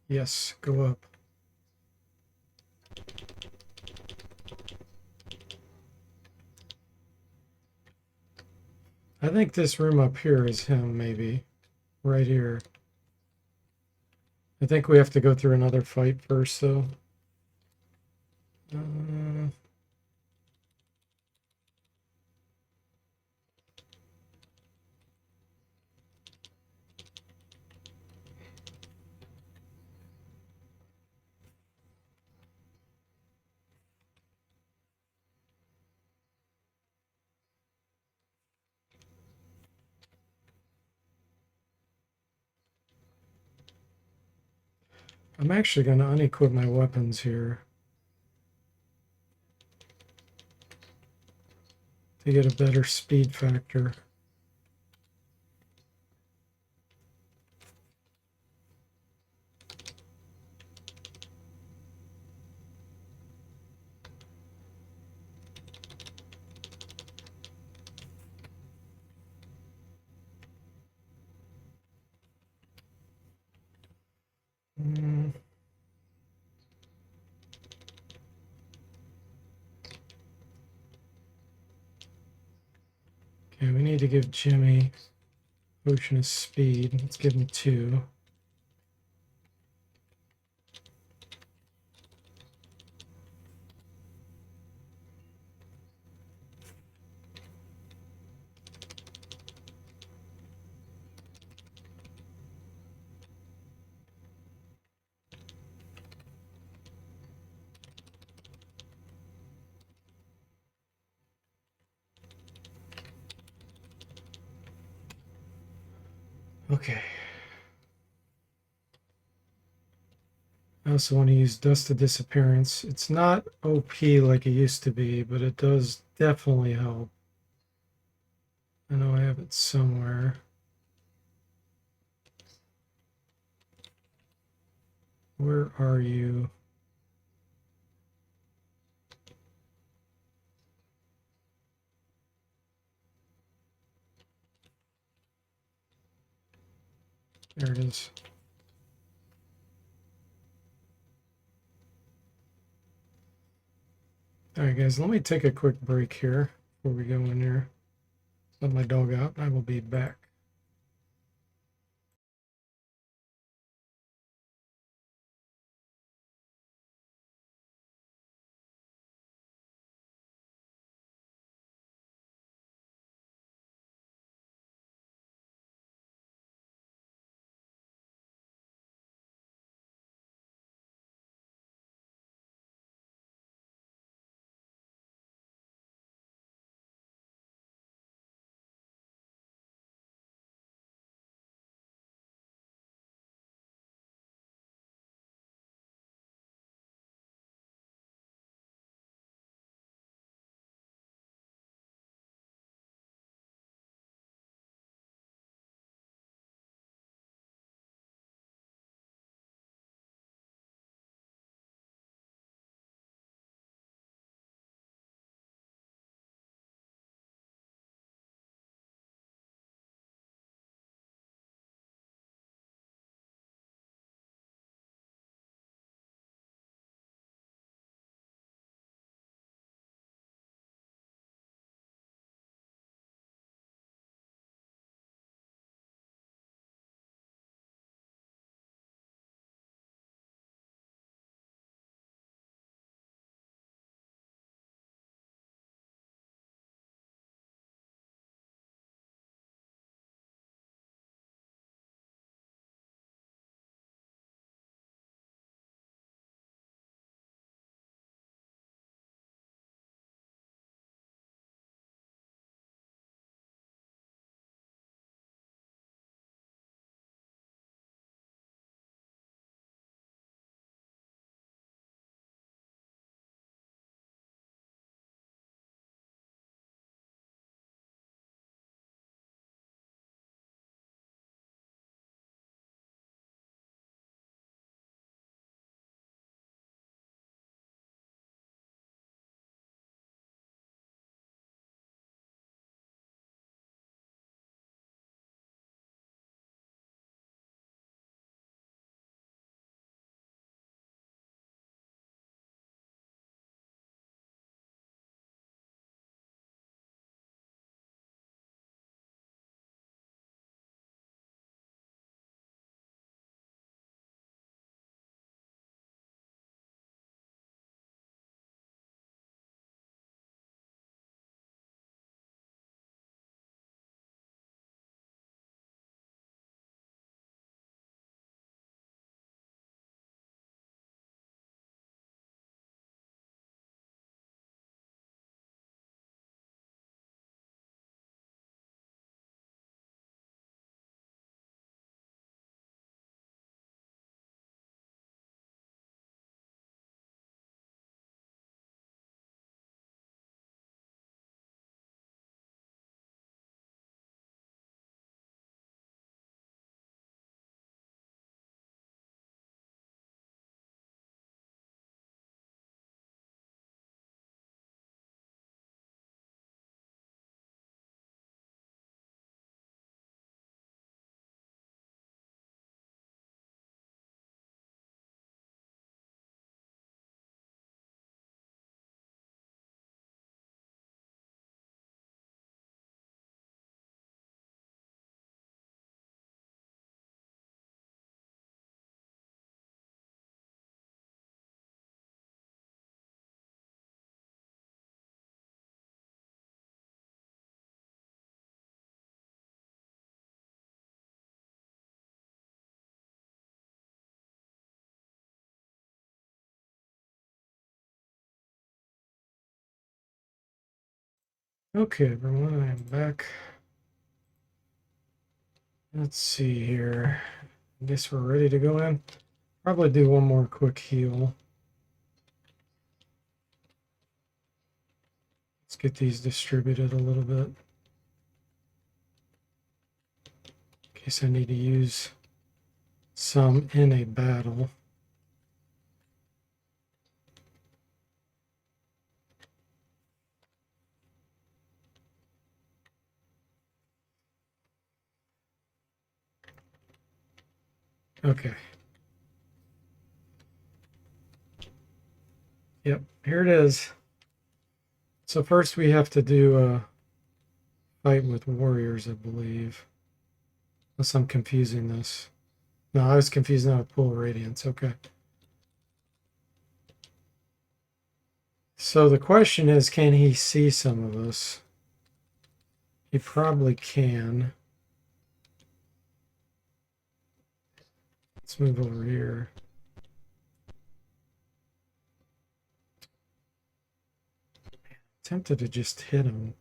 A: Yes, go up. I think this room up here is him, maybe. Right here. I think we have to go through another fight first, though. I'm actually going to unequip my weapons here to get a better speed factor. Okay, we need to give Jimmy potion of speed. Let's give him 2. Okay. I also want to use Dust of Disappearance. It's not OP like it used to be, but it does definitely help. I know I have it somewhere. Where are you? There it is. All right, guys, let me take a quick break here before we go in there. Let my dog out, and I will be back. Okay, everyone, I'm back. Let's see here. I guess we're ready to go in. Probably do one more quick heal. Let's get these distributed a little bit. In case I need to use some in a battle. Okay. Yep, here it is. So first we have to do a fight with warriors, I believe. Unless I'm confusing this. No, I was confusing that with Pool of Radiance. Okay. So the question is, can he see some of us? He probably can. Let's move over here. Tempted to just hit him.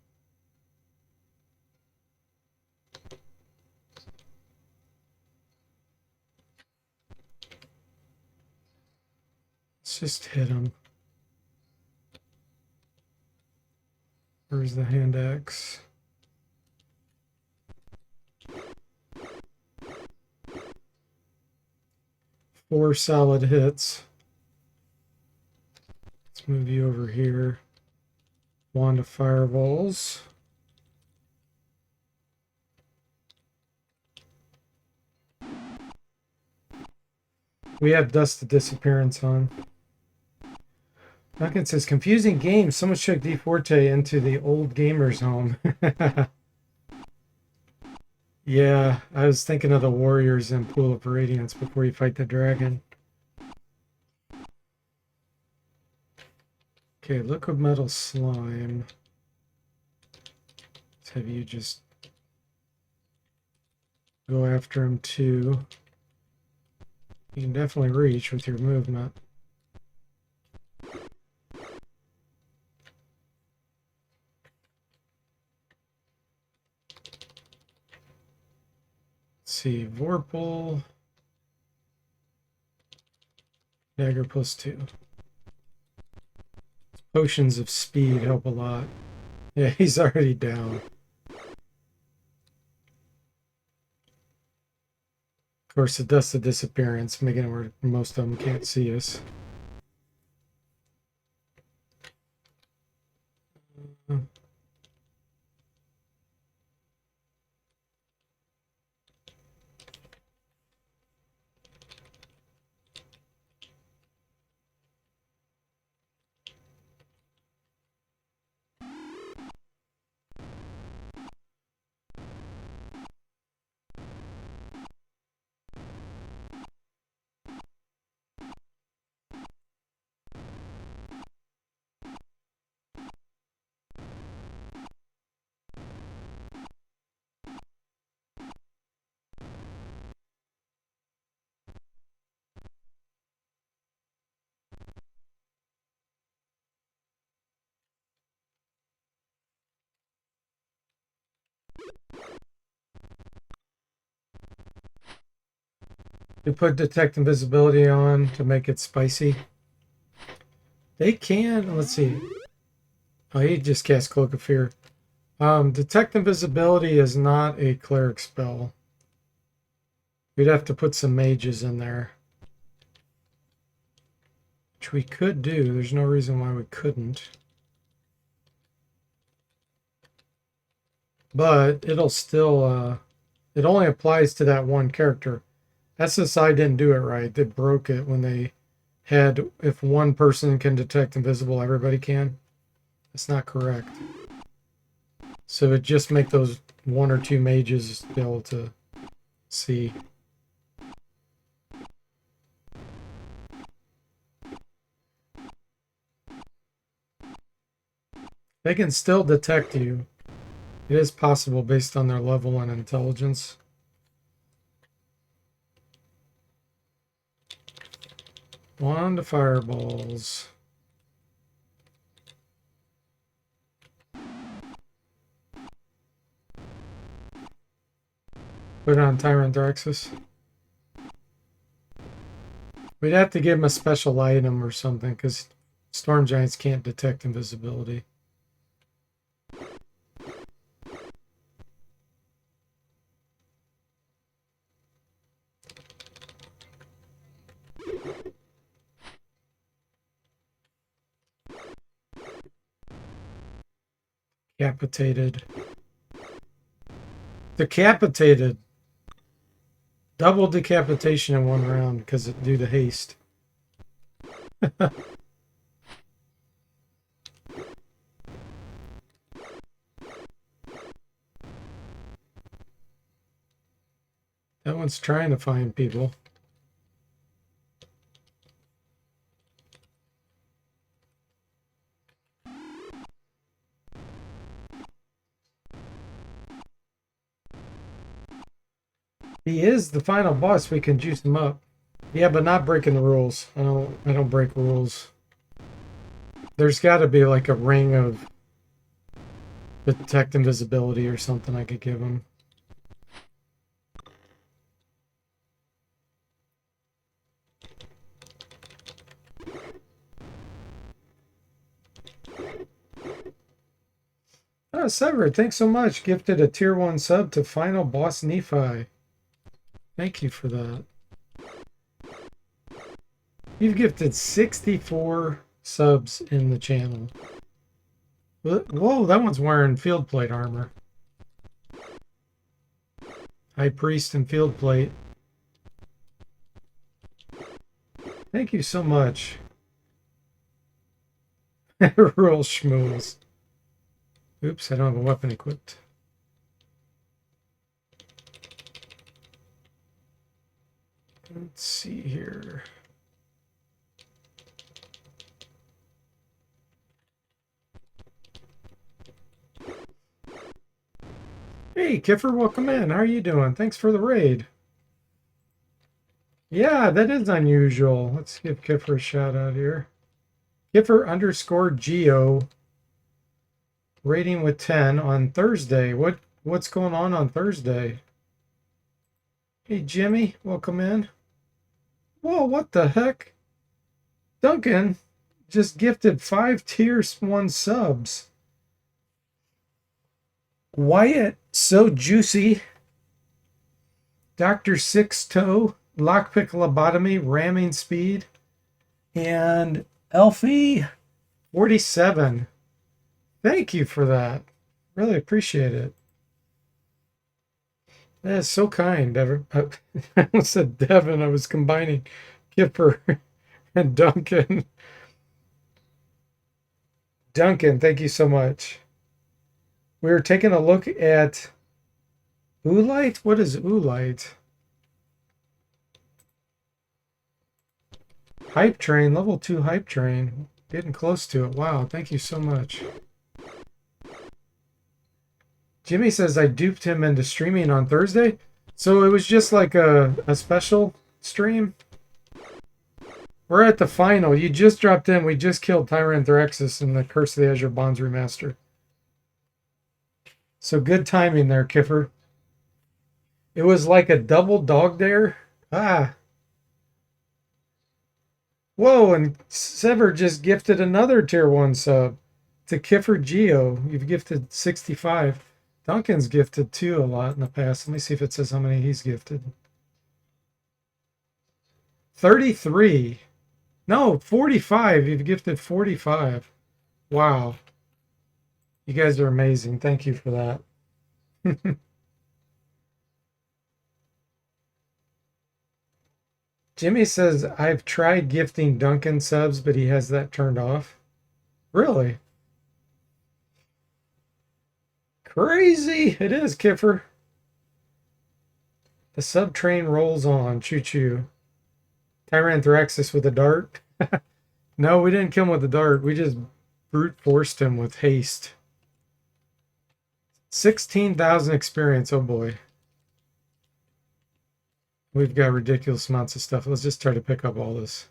A: Let's just hit him. Where's the hand axe? Four solid hits. Let's move you over here. Wand of fireballs. We have Dust of Disappearance on. Duncan says, confusing game. Someone shook DFortae into the old gamer's home. Yeah, I was thinking of the warriors in Pool of Radiance before you fight the dragon. Okay, liquid metal slime. Let's have you just go after him too. You can definitely reach with your movement. Let's see, Vorpal. Dagger +2. Potions of speed help a lot. Yeah, he's already down. Of course, the Dust of Disappearance, making it where most of them can't see us. You put Detect Invisibility on to make it spicy. They can, let's see. Oh, he just cast Cloak of Fear. Detect Invisibility is not a cleric spell. We'd have to put some mages in there. Which we could do. There's no reason why we couldn't. But it'll still, it only applies to that one character. SSI didn't do it right. They broke it when they had, if one person can detect invisible, everybody can. That's not correct. So it just make those one or two mages be able to see. They can still detect you. It is possible based on their level and intelligence. Wand of fireballs. Put it on Tyranthraxis. We'd have to give him a special item or something, because Storm Giants can't detect invisibility. Decapitated. Decapitated. Double decapitation in one round because it due to haste. That one's trying to find people. He is the final boss. We can juice him up. Yeah, but not breaking the rules. I don't break rules. There's got to be like a ring of detect invisibility or something I could give him. Oh, Severed, thanks so much. Gifted a tier 1 sub to Final Boss Nephi. Thank you for that. You've gifted 64 subs in the channel. Whoa, that one's wearing field plate armor. High Priest and field plate. Thank you so much. Real schmooze. Oops, I don't have a weapon equipped. Let's see here. Hey, Kiffer, welcome in. How are you doing? Thanks for the raid. Yeah, that is unusual. Let's give Kiffer a shout out here. Kiffer_Geo. Rating with 10 on Thursday. What's going on Thursday? Hey, Jimmy, welcome in. Whoa, what the heck? Duncan just gifted 5 tiers 1 subs. Wyatt, so juicy. Dr. Six Toe, Lockpick Lobotomy, Ramming Speed, and Elfie 47. Thank you for that. Really appreciate it. That is so kind, Devin. I almost said Devin. I was combining Kipper and Duncan. Duncan, thank you so much. We were taking a look at Oolite. What is Oolite? Hype Train, level 2 Hype Train. Getting close to it. Wow, thank you so much. Jimmy says I duped him into streaming on Thursday. So it was just like a special stream. We're at the final. You just dropped in. We just killed Tyranthraxis in the Curse of the Azure Bonds Remaster. So good timing there, Kiffer. It was like a double dog dare. Ah. Whoa, and Sever just gifted another tier 1 sub to Kiffer Geo. You've gifted 65. Duncan's gifted 2 a lot in the past. Let me see if it says how many he's gifted. 33. No, 45. You've gifted 45. Wow. You guys are amazing. Thank you for that. Jimmy says, I've tried gifting Duncan subs, but he has that turned off. Really? Crazy. It is, Kiffer. The sub train rolls on. Choo-choo. Tyranthraxis with a dart. No, we didn't kill him with a dart. We just brute forced him with haste. 16,000 experience. Oh boy. We've got ridiculous amounts of stuff. Let's just try to pick up all this.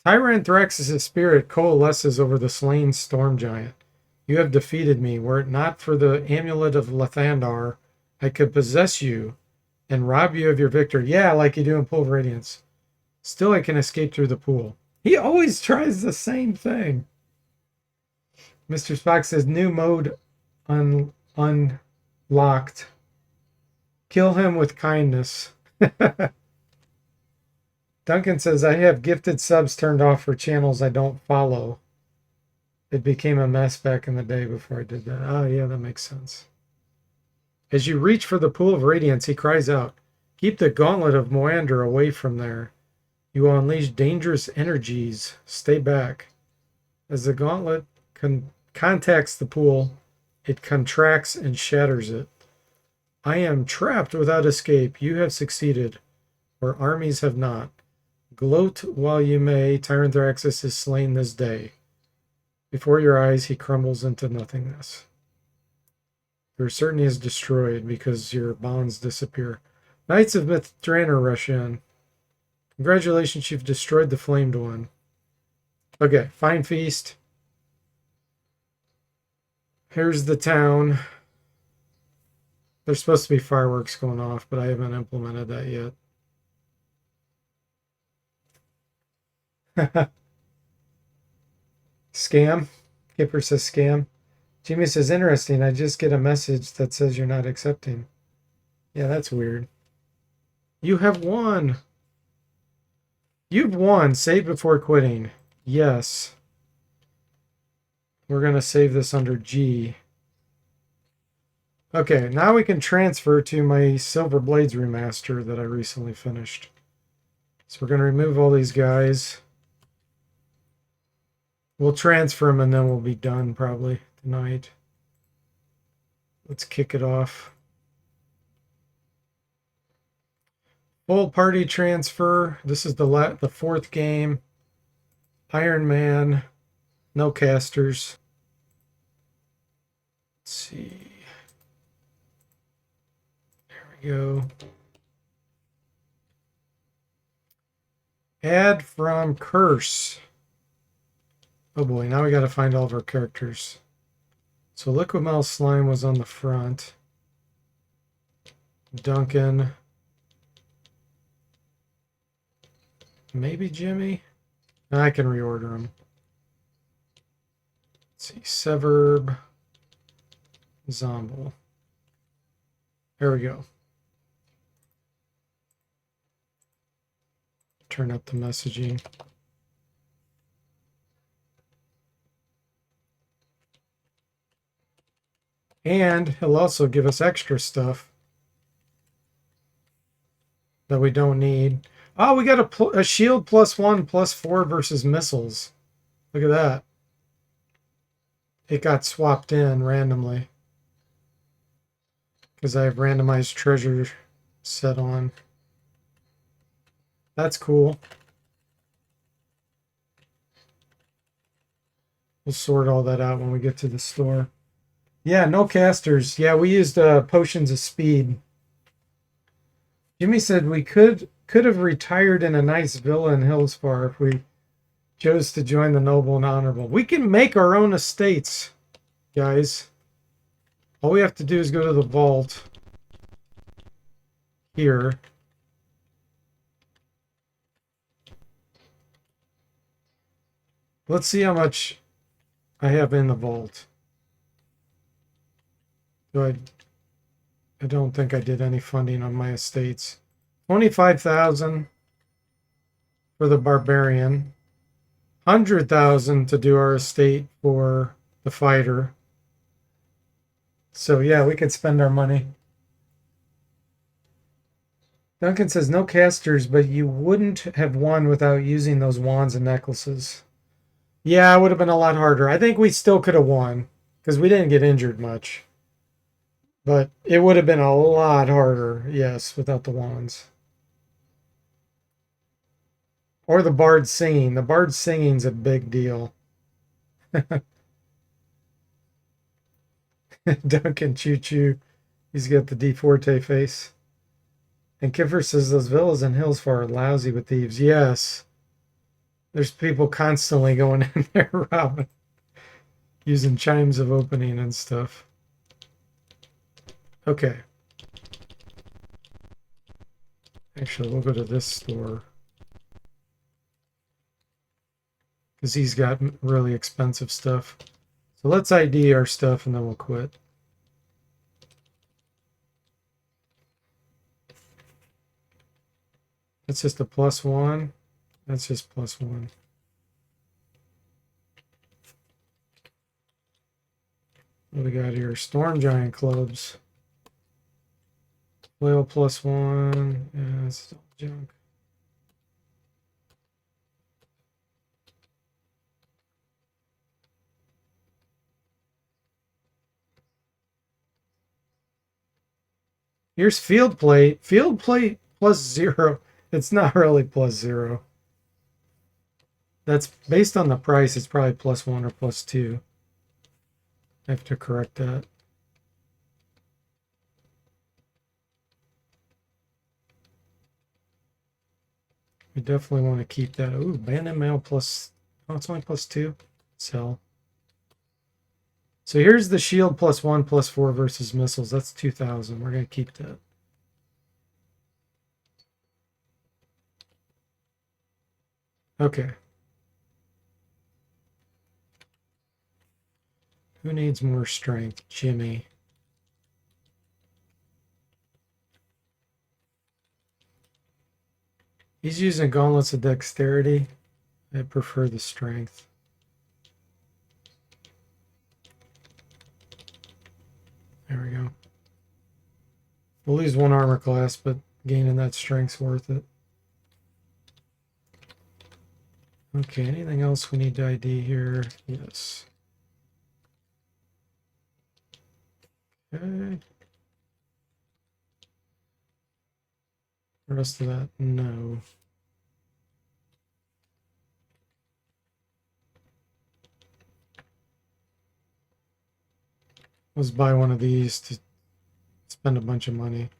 A: Tyranthraxis' spirit coalesces over the slain storm giant. You have defeated me. Were it not for the amulet of Lathandar, I could possess you and rob you of your victory. Yeah, like you do in Pool of Radiance. Still, I can escape through the pool. He always tries the same thing. Mr. Spock says, new mode unlocked. Kill him with kindness. Duncan says, I have gifted subs turned off for channels I don't follow. It became a mess back in the day before I did that. Oh, yeah, that makes sense. As you reach for the pool of radiance, he cries out, keep the gauntlet of Moander away from there. You will unleash dangerous energies. Stay back. As the gauntlet contacts the pool, it contracts and shatters it. I am trapped without escape. You have succeeded, where armies have not. Gloat while you may, Tyrant Thraxus is slain this day. Before your eyes, he crumbles into nothingness. Your certainty is destroyed because your bonds disappear. Knights of Mithranor rush in. Congratulations, you've destroyed the Flamed One. Okay, Fine Feast. Here's the town. There's supposed to be fireworks going off, but I haven't implemented that yet. Scam. Kipper says scam. Jimmy says, interesting. I just get a message that says you're not accepting. Yeah, that's weird. You have won. You've won. Save before quitting. Yes. We're going to save this under G. Okay, now we can transfer to my Silver Blades remaster that I recently finished. So we're going to remove all these guys. We'll transfer them and then we'll be done probably tonight. Let's kick it off. Full party transfer. This is the fourth game. Iron Man. No casters. Let's see. There we go. Add from curse. Oh boy, now we got to find all of our characters. So Liquid Metal Slime was on the front. Duncan. Maybe Jimmy? I can reorder them. Let's see. Severb. Zomble. There we go. Turn up the messaging. And he'll also give us extra stuff that we don't need. Oh, we got a shield +1, +4 versus missiles. Look at that. It got swapped in randomly. Because I have randomized treasure set on. That's cool. We'll sort all that out when we get to the store. Yeah, no casters. Yeah, we used potions of speed. Jimmy said we could have retired in a nice villa in Hillsfar if we chose to join the noble and honorable. We can make our own estates, guys. All we have to do is go to the vault here. Let's see how much I have in the vault. I don't think I did any funding on my estates. 25,000 for the barbarian. 100,000 to do our estate for the fighter. So yeah, we could spend our money. Duncan says no casters, but you wouldn't have won without using those wands and necklaces. Yeah, it would have been a lot harder. I think we still could have won because we didn't get injured much. But it would have been a lot harder, yes, without the wands. Or the bard singing. The bard singing's a big deal. Duncan choo-choo. He's got the DFortae face. And Kiffer says those villas in Hillsfar are lousy with thieves. Yes. There's people constantly going in there robbing. Using chimes of opening and stuff. Okay. Actually, we'll go to this store. Because he's got really expensive stuff. So let's ID our stuff and then we'll quit. That's just a +1. That's just +1. What do we got here? Storm Giant clubs. Flail +1. Yeah, it's all junk. Here's field plate. Field plate +0. It's not really +0. That's based on the price. It's probably +1 or +2. I have to correct that. We definitely want to keep that. Ooh, bandit mail plus. Oh, it's only +2. Sell. So here's the shield +1, +4 versus missiles. That's 2,000. We're going to keep that. Okay. Who needs more strength? Jimmy. He's using gauntlets of dexterity. I prefer the strength. There we go. We'll lose 1 armor class, but gaining that strength's worth it. Okay, anything else we need to ID here? Yes. Okay. The rest of that, no. Let's buy one of these to spend a bunch of money.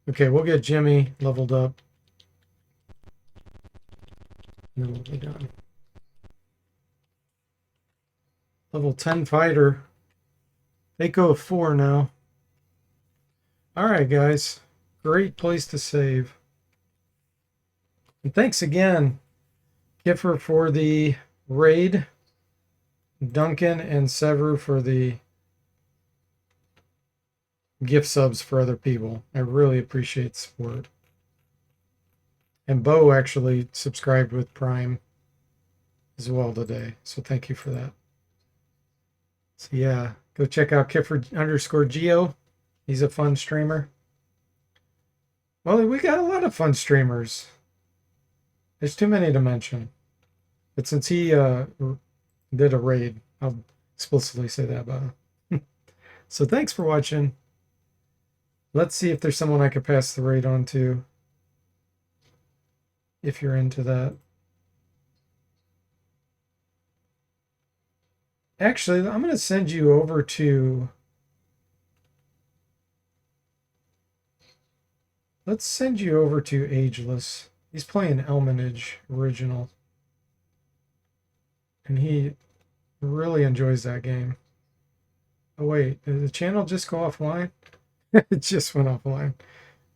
A: Okay, we'll get Jimmy leveled up. And then we'll be done. Level 10 fighter. They go 4 now. Alright, guys. Great place to save. And thanks again, Kiffer, for the raid. Duncan and Severu for the gift subs for other people. I really appreciate support. And Bo actually subscribed with Prime as well today. So thank you for that. So yeah, go check out Kiffer_Geo. He's a fun streamer. Well, we got a lot of fun streamers. There's too many to mention. But since he did a raid, I'll explicitly say that about him. So thanks for watching. Let's see if there's someone I could pass the raid on to. If you're into that. Actually, I'm going to send you over to... Let's send you over to Ageless. He's playing Elmanage original. And he really enjoys that game. Oh wait, did the channel just go offline? It just went offline.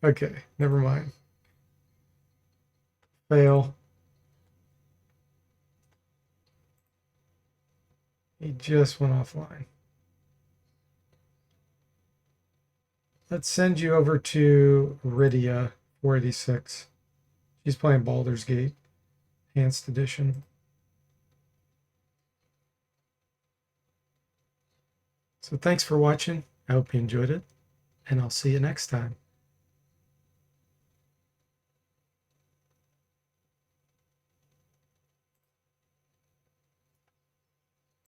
A: Okay, never mind. Fail. He just went offline. Let's send you over to Rydia 486. She's playing Baldur's Gate Enhanced Edition. So thanks for watching. I hope you enjoyed it, and I'll see you next time.